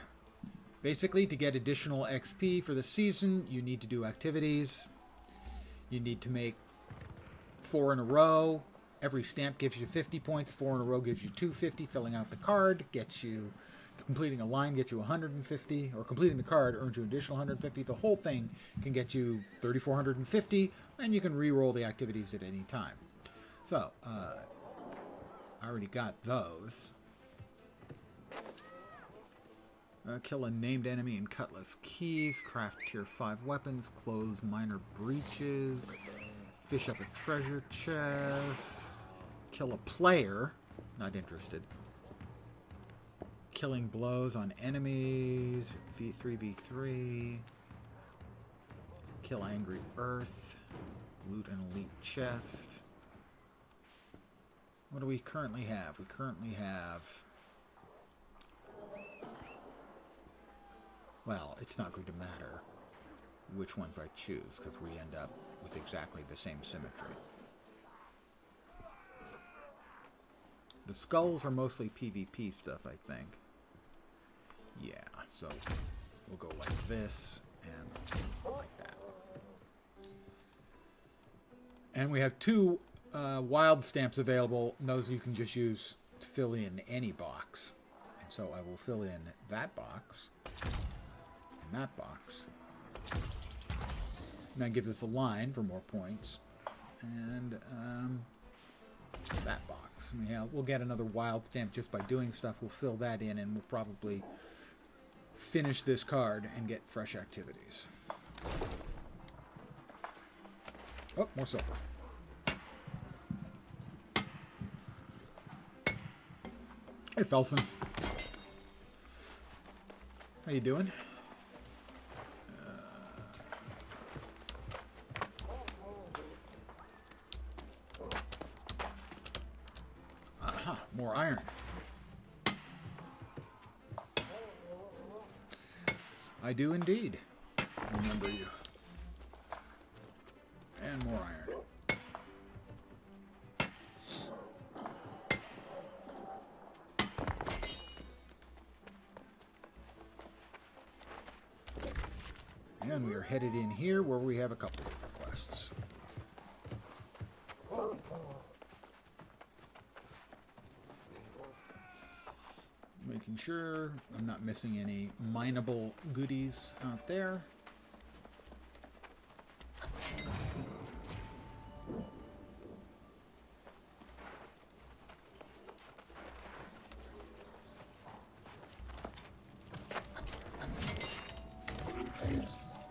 Basically, to get additional XP for the season, you need to do activities. You need to make 4 in a row. Every stamp gives you 50 points. 4 in a row gives you 250. Filling out the card gets you... Completing a line gets you 150. Or completing the card earns you an additional 150. The whole thing can get you 3,450. And you can re-roll the activities at any time. So, I already got those. Kill a named enemy in Cutlass Keys. Craft tier 5 weapons. Close minor breaches. Fish up a treasure chest. Kill a player. Not interested. Killing blows on enemies. V3v3. Kill angry earth. Loot an elite chest. What do we currently have? We currently have... Well, it's not going to matter which ones I choose, because we end up with exactly the same symmetry. The skulls are mostly PvP stuff, I think. Yeah, so we'll go like this and like that. And we have 2 wild stamps available, and those you can just use to fill in any box. And so I will fill in that box. That box. And that gives us a line for more points. And that box. Yeah, we'll get another wild stamp just by doing stuff. We'll fill that in and we'll probably finish this card and get fresh activities. Oh, more silver. Hey, Felson. How you doing? More iron. I do indeed remember you. And more iron. And we are headed in here where we have a couple of requests. Making sure I'm not missing any mineable goodies out there.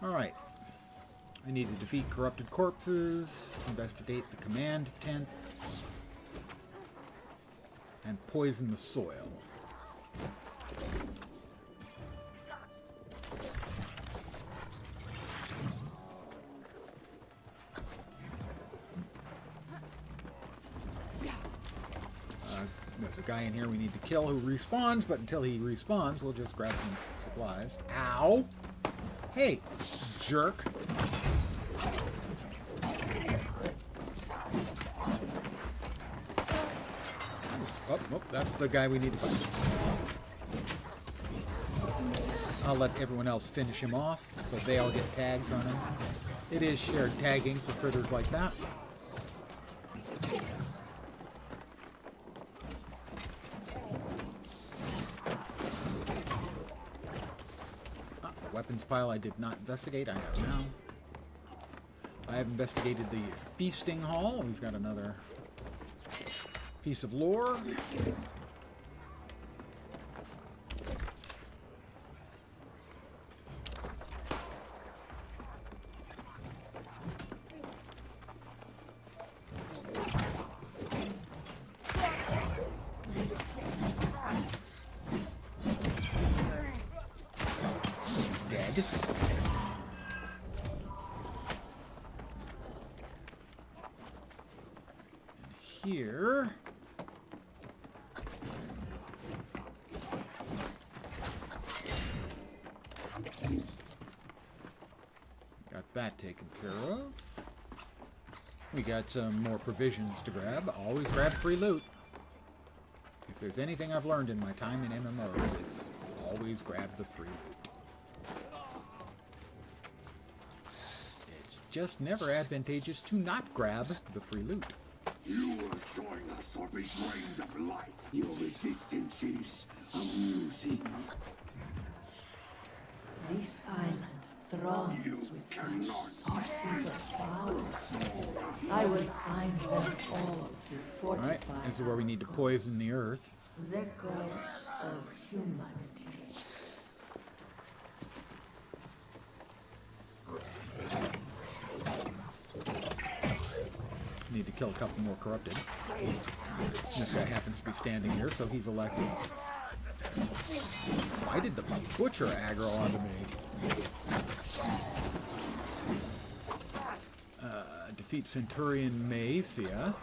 Alright. I need to defeat corrupted corpses, investigate the command tents, and poison the soil. There's a guy in here we need to kill who respawns, but until he respawns, we'll just grab some supplies. Ow! Hey, jerk. Oh, that's the guy we need to fight. I'll let everyone else finish him off, so they all get tags on him. It is shared tagging for critters like that. The weapons pile I did not investigate, I have now. I have investigated the feasting hall. We've got another piece of lore. Dead. And here... got that taken care of. We got some more provisions to grab. Always grab free loot. If there's anything I've learned in my time in MMOs, it's always grab the free loot. It's just never advantageous to not grab the free loot. You will join us or be drained of life. Your resistance is amusing. This island throngs with such sources of power. I will find them all to fortify. Alright, this is where we need to poison the earth. The ghost of humanity. Need to kill a couple more corrupted. This guy happens to be standing here, so he's elected. Why did the butcher aggro onto me? Defeat Centurion Maesia.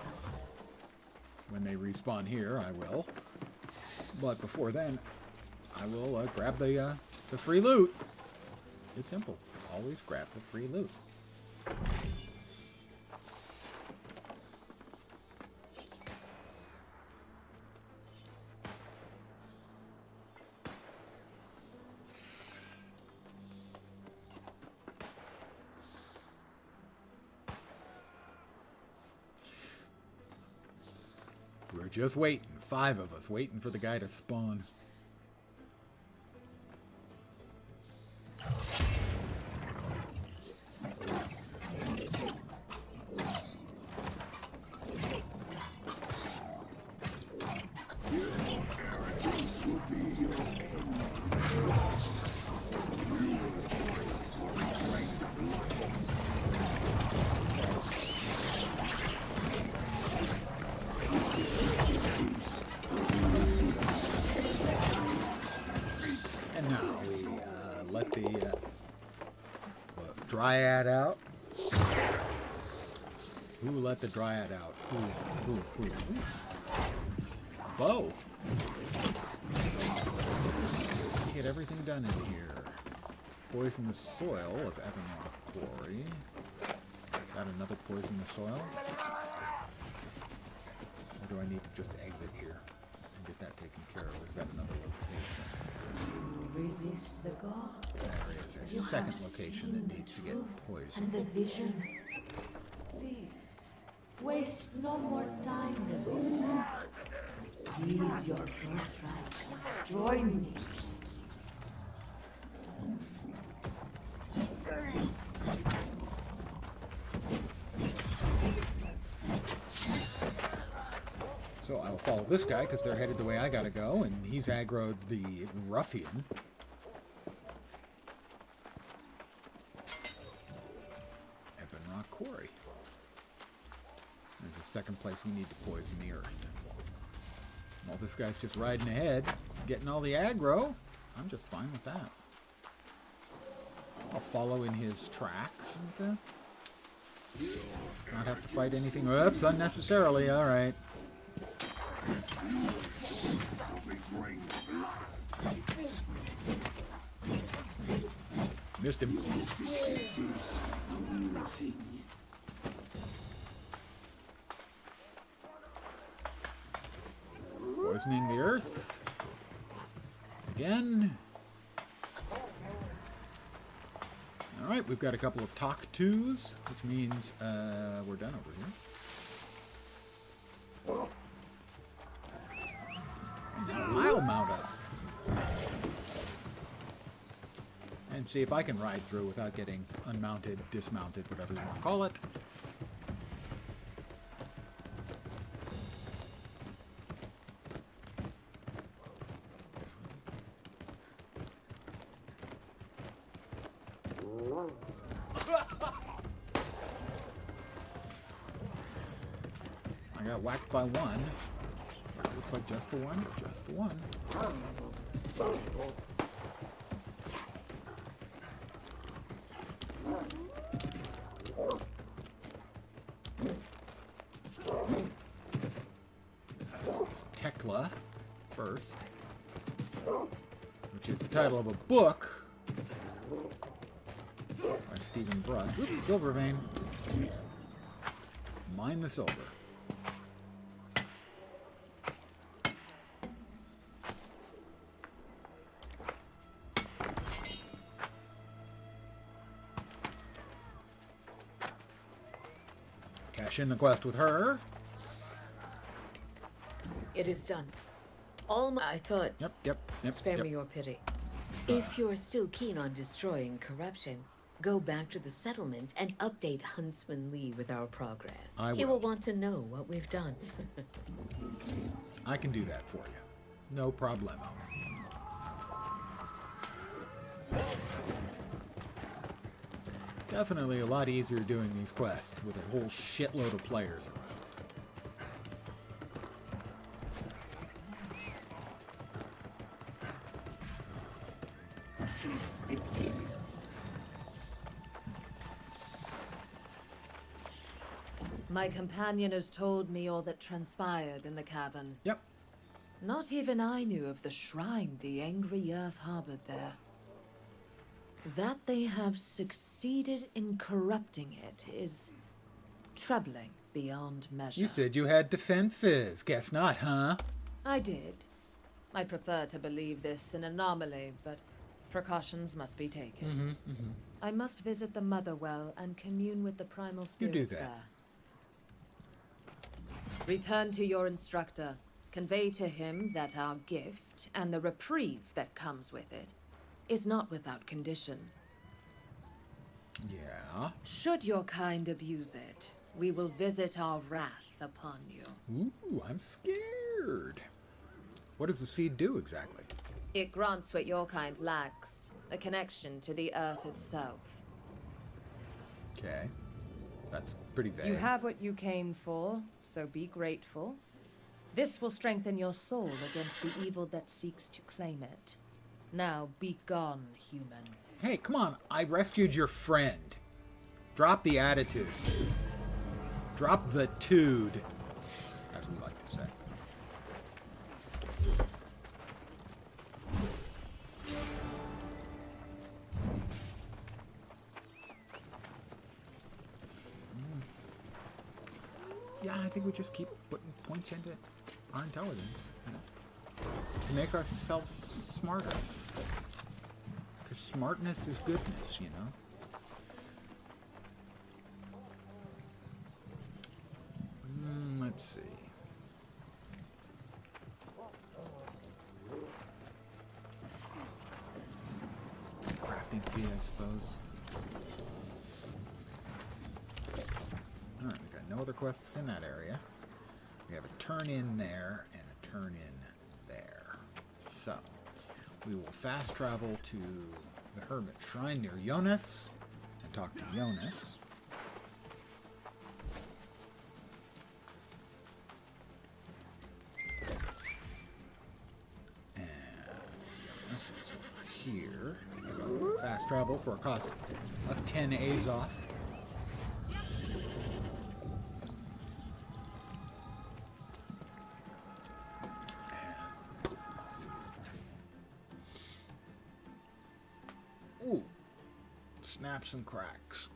When they respawn here, I will. But before then, I will grab the free loot. It's simple. Always grab the free loot. We're just waiting. 5 of us waiting for the guy to spawn. And now we let the dryad out. Who let the dryad out? Who? Bow. Get everything done in here. Poison the soil of Evermore Quarry. Is that another poison the soil? Or do I need to just exit here and get that taken care of? Or is that another location? Resist the god. There is a second location that needs to get poisoned. And the vision. Please, waste no more time resisting. Seize your birthright. Join me. So I will follow this guy because they're headed the way I gotta go, and he's aggroed the ruffian. Ebonrock Quarry. There's a second place we need to poison the earth. While this guy's just riding ahead, getting all the aggro, I'm just fine with that. I'll follow in his tracks and not have to fight anything. Oops, unnecessarily. All right. Missed him. Poisoning the earth. Again. Alright, we've got a couple of talk tos, which means we're done over here. And now I'll mount up. And see if I can ride through without getting unmounted, dismounted, whatever you want to call it. I got whacked by one. Looks like just the one. Just the one. Tekla first, which is the title of a book by Stephen Brust. Oops, silver vein. Mine the silver. Cash in the quest with her. It is done. I thought. Yep. Spare me your pity. If you're still keen on destroying corruption, go back to the settlement and update Huntsman Lee with our progress. He will want to know what we've done. I can do that for you. No problemo. Definitely a lot easier doing these quests with a whole shitload of players around. My companion has told me all that transpired in the cavern. Yep. Not even I knew of the shrine the angry earth harbored there. That they have succeeded in corrupting it is troubling beyond measure. You said you had defenses. Guess not, huh? I did. I prefer to believe this an anomaly, but precautions must be taken. I must visit the Mother Well and commune with the primal spirits there. Return to your instructor. Convey to him that our gift, and the reprieve that comes with it, is not without condition. Yeah? Should your kind abuse it, we will visit our wrath upon you. Ooh, I'm scared. What does the seed do exactly? It grants what your kind lacks, a connection to the earth itself. Okay. That's pretty vague. You have what you came for, so be grateful. This will strengthen your soul against the evil that seeks to claim it. Now be gone, human. Hey, come on. I rescued your friend. Drop the attitude. Drop the tude, as we like to say. Yeah, I think we just keep putting points into our intelligence, you know, to make ourselves smarter. Because smartness is goodness, you know. Let's see. Crafting fee, I suppose. Alright, we got no other quests in that area. We have a turn in there and a turn in there. So, we will fast travel to the Hermit Shrine near Jonas and talk to Jonas. And Jonas is over here. So, fast travel for a cost of 10 A's off. Ooh, snaps and cracks.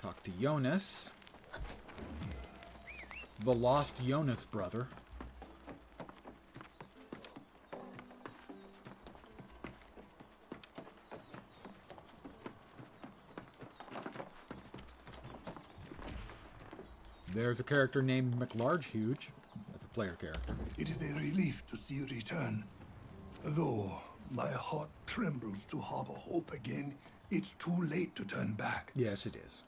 Talk to Jonas. The lost Jonas brother. There's a character named McLargehuge. That's a player character. It is a relief to see you return. Though my heart trembles to harbor hope again, it's too late to turn back. Yes, it is.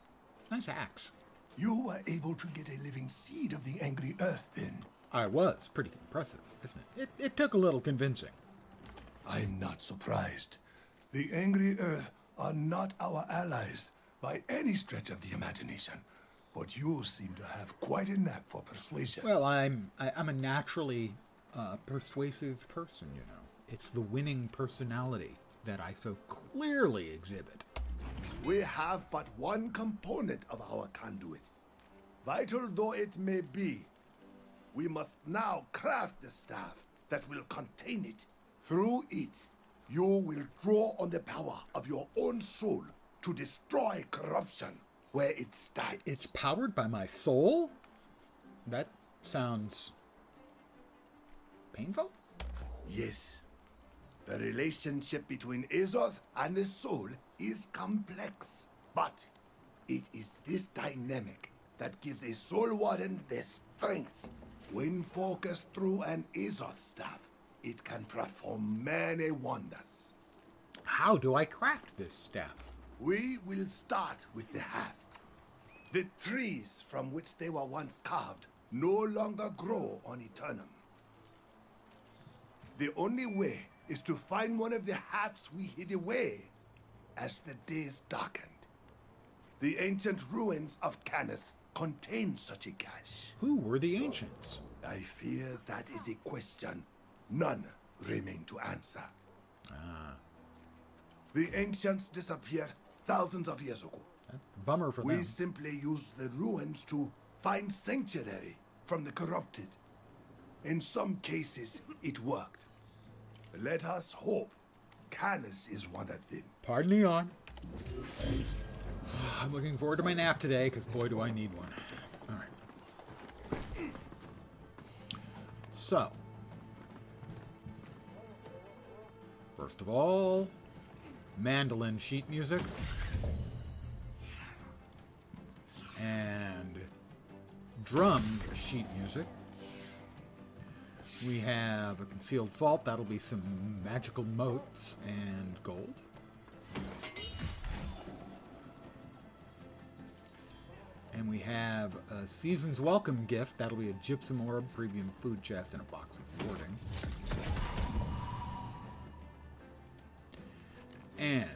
Nice axe. You were able to get a living seed of the angry earth then. I was. Pretty impressive, isn't it? It took a little convincing. I'm not surprised. The angry earth are not our allies by any stretch of the imagination. But you seem to have quite a knack for persuasion. Well, I'm a naturally persuasive person, you know. It's the winning personality that I so clearly exhibit. We have but one component of our conduit. Vital though it may be, we must now craft the staff that will contain it. Through it, you will draw on the power of your own soul to destroy corruption where it stands. It's powered by my soul? That sounds painful? Yes. The relationship between Azoth and the soul is complex. But it is this dynamic that gives a soul warden the strength. When focused through an Azoth staff, it can perform many wonders. How do I craft this staff? We will start with the haft. The trees from which they were once carved no longer grow on Aeternum. The only way is to find one of the hafts we hid away as the days darkened. The ancient ruins of Canis contain such a cache. Who were the ancients? I fear that is a question none remain to answer. The ancients disappeared thousands of years ago. Bummer for them. We simply used the ruins to find sanctuary from the corrupted. In some cases, it worked. Let us hope Canis is one of them. Pardon me on. I'm looking forward to my nap today, because boy do I need one. All right. So. First of all, mandolin sheet music. And drum sheet music. We have a concealed vault. That'll be some magical motes and gold. And we have a season's welcome gift. That'll be a gypsum orb, premium food chest, and a box of warding. And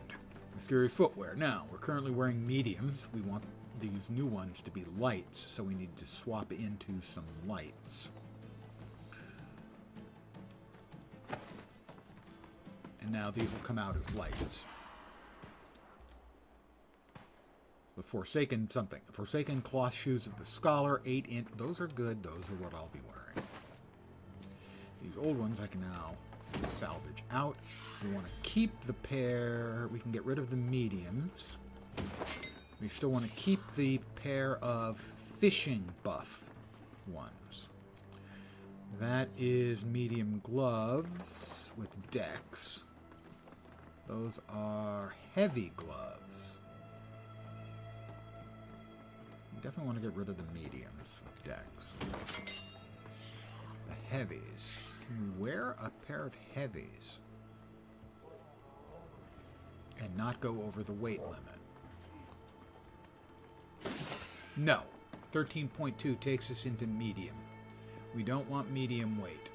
mysterious footwear. Now, we're currently wearing mediums. We want these new ones to be lights, so we need to swap into some lights. And now these will come out as lights. The Forsaken something. The Forsaken cloth shoes of the scholar, 8-inch. Those are good. Those are what I'll be wearing. These old ones I can now salvage out. We want to keep the pair. We can get rid of the mediums. We still want to keep the pair of fishing buff ones. That is medium gloves with decks. Those are heavy gloves. You definitely want to get rid of the mediums with decks. The heavies. Can we wear a pair of heavies and not go over the weight limit? No. 13.2 takes us into medium. We don't want medium weight.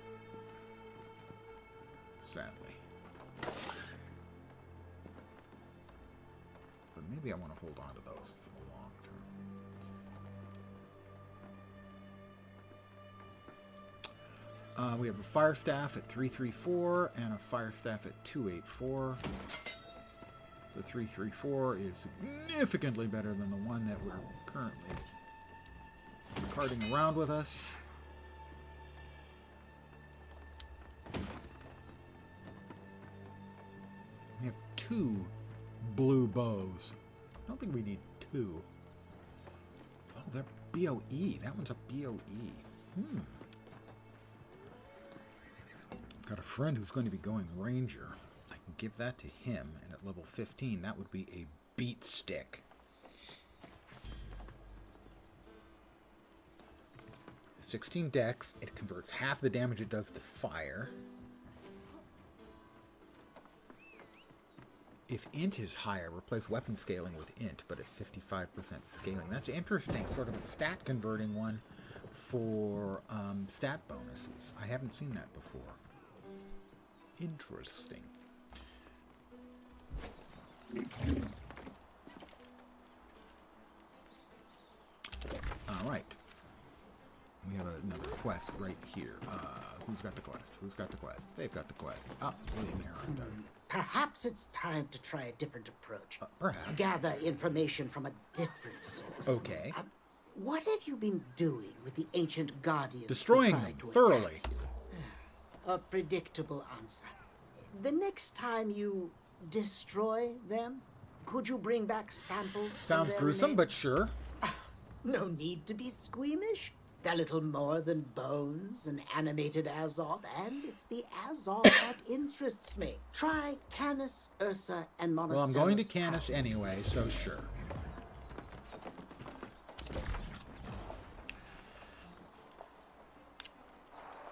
Sadly. But maybe I want to hold on to those for the long term. We have a fire staff at 334 and a fire staff at 284. The 334 is significantly better than the one that we're currently carting around with us. We have 2 blue bows. I don't think we need 2. Oh, BOE. That one's a BOE. Got a friend who's going to be going Ranger. I can give that to him, and at level 15, that would be a beat stick. 16 dex. It converts half the damage it does to fire. If int is higher, replace weapon scaling with int, but at 55% scaling. That's interesting. Sort of a stat converting one for stat bonuses. I haven't seen that before. Interesting. All right. We have another quest right here. Who's got the quest? Who's got the quest? They've got the quest. William Heron does. Perhaps it's time to try a different approach. Perhaps. Gather information from a different source. Okay. What have you been doing with the ancient guardians? Destroying them thoroughly. A predictable answer. The next time you destroy them, could you bring back samples? Sounds gruesome, but sure. No need to be squeamish. They're little more than bones and animated Azoth, and it's the Azoth that interests me. Try Canis, Ursa, and Monoceros. Well, I'm going to Canis anyway, so sure.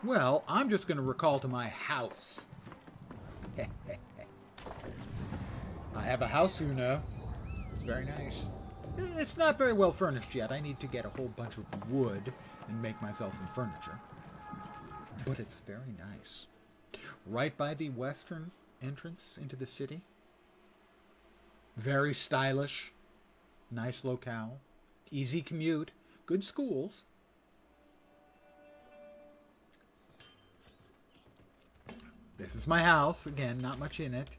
Well, I'm just going to recall to my house. I have a house, you know. It's very nice. It's not very well furnished yet. I need to get a whole bunch of wood and make myself some furniture. But it's very nice. Right by the western entrance into the city. Very stylish. Nice locale. Easy commute. Good schools. This is my house. Again, not much in it.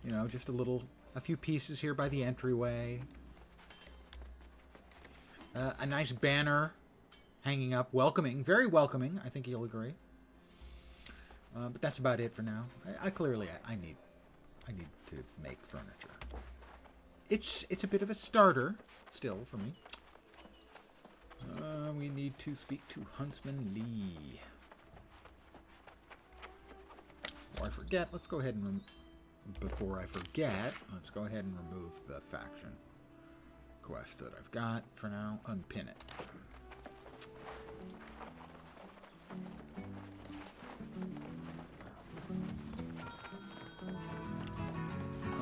You know, just a few pieces here by the entryway. A nice banner hanging up, welcoming, very welcoming. I think you'll agree. But that's about it for now. I need to make furniture. It's a bit of a starter still for me. We need to speak to Huntsman Lee. Before I forget, let's go ahead and before I forget, let's go ahead and remove the faction quest that I've got for now. Unpin it.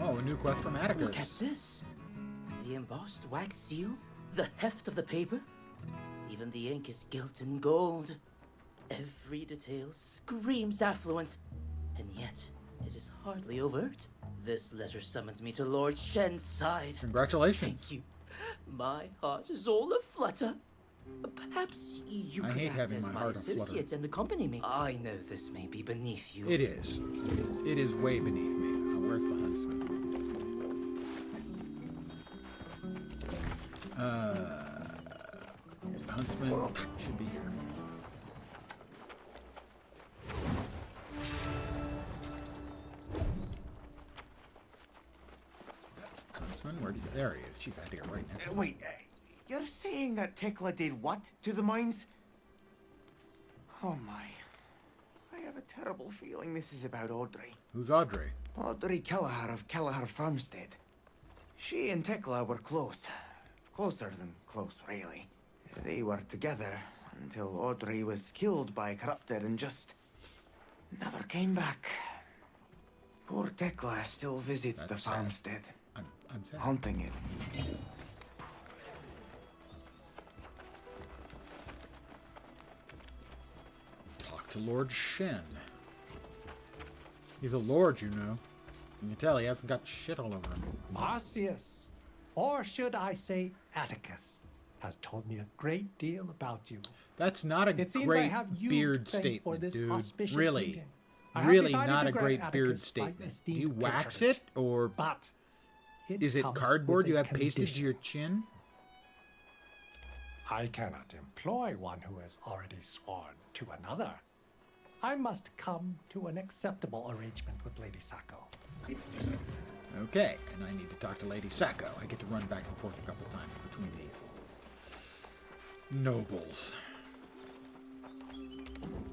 Oh, a new quest from Atticus. Look at this. The embossed wax seal, the heft of the paper. Even the ink is gilt in gold. Every detail screams affluence, and yet it is hardly overt. This letter summons me to Lord Shen's side. Congratulations. Thank you. My heart is all aflutter. Perhaps you could act as my associate and accompany me. I know this may be beneath you. It is. It is way beneath me. Now, where's the huntsman? The huntsman should be here. Where did there he is? Jeez, I had to get right next to him. Wait, you're saying that Tekla did what to the mines? Oh my. I have a terrible feeling this is about Audrey. Who's Audrey? Audrey Kelleher of Kelleher Farmstead. She and Tekla were close. Closer than close, really. They were together until Audrey was killed by Corrupted and just never came back. Poor Tekla still visits the farmstead. I'm sad. Haunting it. Talk to Lord Shen. He's a lord, you know. You can tell he hasn't got shit all over him. Marcius, or should I say Atticus, has told me a great deal about you. That's not a great beard statement, dude. Really. Really not a great beard statement. Do you wax it, or... But is it cardboard you have pasted to your chin? I cannot employ one who has already sworn to another. I must come to an acceptable arrangement with Lady Sacco. Okay, and I need to talk to Lady Sacco. I get to run back and forth a couple times between these. Nobles.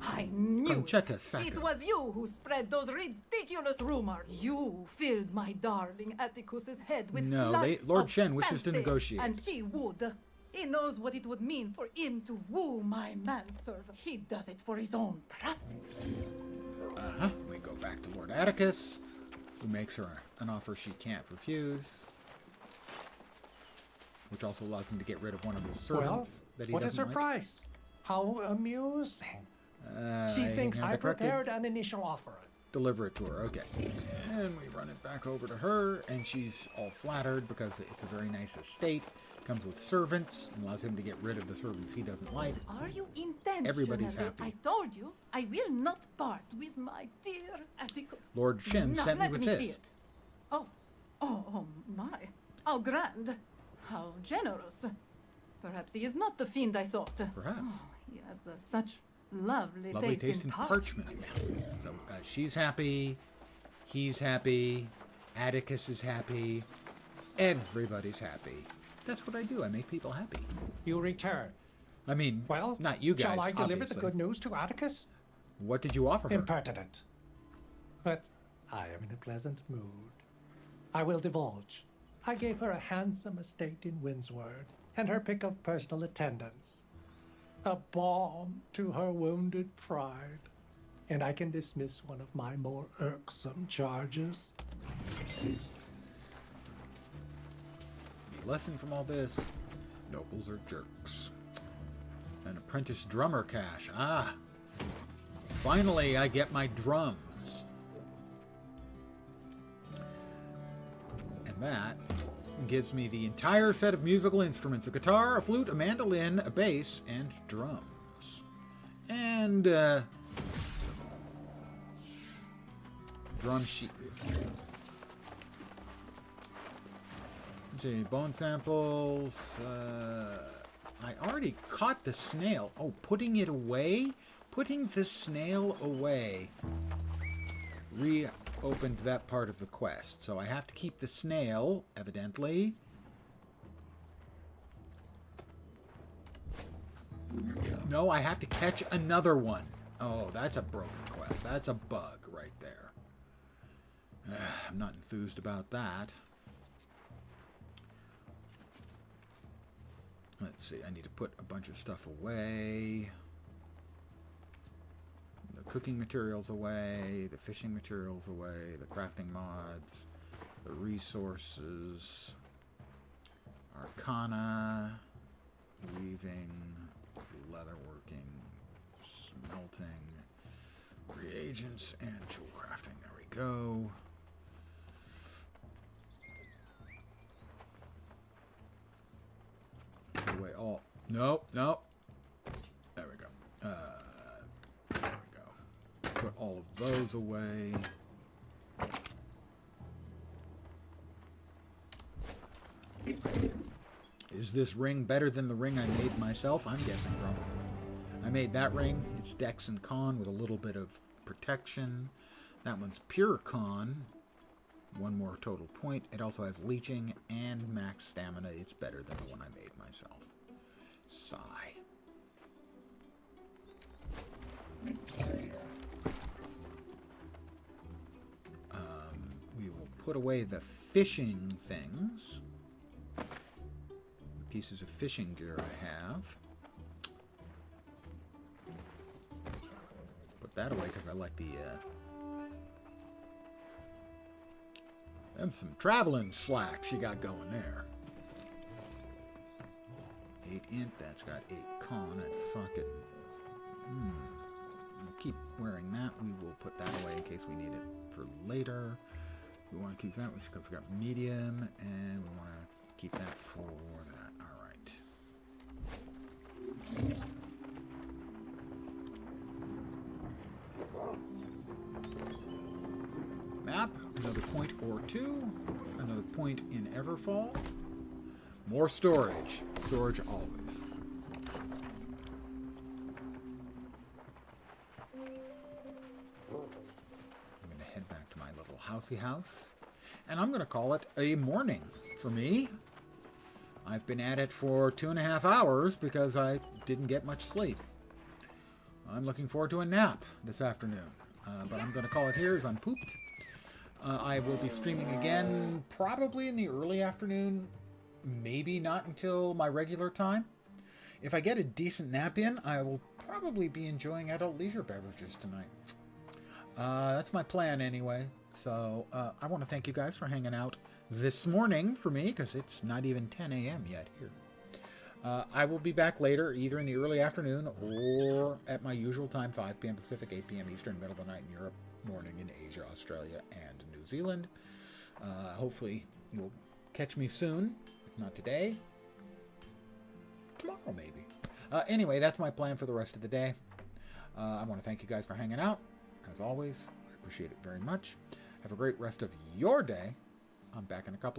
I knew Conchetta Sacco. it was you who spread those ridiculous rumors. You filled my darling Atticus's head with flights Lord of Shen wishes to fancy, negotiate. and he would. He knows what it would mean for him to woo my manservant. He does it for his own pride. We go back to Lord Atticus, who makes her an offer she can't refuse, which also allows him to get rid of one of his servants that he what doesn't is her like. price? How amusing. She thinks I prepared an initial offer. Deliver it to her, okay. And we run it back over to her, and she's all flattered because it's a very nice estate. Comes with servants, and allows him to get rid of the servants he doesn't like. Are you intentional? Everybody's happy. I told you, I will not part with my dear Atticus. Lord Shen sent me with this. Let me see it. Oh my. How grand. How generous. Perhaps he is not the fiend I thought. Perhaps. Oh, he has such lovely taste in parchment. So she's happy, he's happy, Atticus is happy, everybody's happy. That's what I do. I make people happy. You return. I mean, well, not you guys. Shall I deliver obviously. the good news to Atticus? What did you offer her? Impertinent. But I am in a pleasant mood. I will divulge. I gave her a handsome estate in Windsward and her pick of personal attendants. A balm to her wounded pride. And I can dismiss one of my more irksome charges. The lesson from all this, nobles are jerks. An apprentice drummer cache. Ah! Finally, I get my drums. And that gives me the entire set of musical instruments. A guitar, a flute, a mandolin, a bass, and drums. And, drum sheet music. Okay, bone samples. I already caught the snail. Oh, putting it away? Putting the snail away reopened that part of the quest. So I have to keep the snail, evidently. No, I have to catch another one. Oh, that's a broken quest. That's a bug right there. I'm not enthused about that. Let's see, I need to put a bunch of stuff away. The cooking materials away, the fishing materials away, the crafting mods, the resources, arcana, weaving, leatherworking, smelting, reagents, and jewel crafting. There we go. Away all. No. There we go. There we go. Put all of those away. Is this ring better than the ring I made myself? I'm guessing probably. I made that ring. It's Dex and Con with a little bit of protection. That one's pure Con. One more total point. It also has leeching and max stamina. It's better than the one I made myself. Sigh. We will put away the fishing things. The pieces of fishing gear I have. Put that away because I like the them some traveling slacks you got going there. 8 int, that's got 8 con at socket. We'll keep wearing that. We will put that away in case we need it for later. We want to keep that. We've got medium, and we want to keep that for that. All right. Map, another point or two. Another point in Everfall. More storage. Storage always. I'm going to head back to my little housey house. And I'm going to call it a morning for me. I've been at it for 2.5 hours because I didn't get much sleep. I'm looking forward to a nap this afternoon. But I'm going to call it here as I'm pooped. I will be streaming again probably in the early afternoon. Maybe not until my regular time. If I get a decent nap in, I will probably be enjoying adult leisure beverages tonight. That's my plan anyway. So I want to thank you guys for hanging out this morning for me, because it's not even 10 a.m. yet here. I will be back later, either in the early afternoon or at my usual time, 5 p.m. Pacific, 8 p.m. Eastern, middle of the night in Europe, morning in Asia, Australia, and New Zealand. Hopefully you'll catch me soon, if not today, tomorrow maybe. Anyway, that's my plan for the rest of the day. I want to thank you guys for hanging out. As always, I appreciate it very much. Have a great rest of your day. I'm back in a couple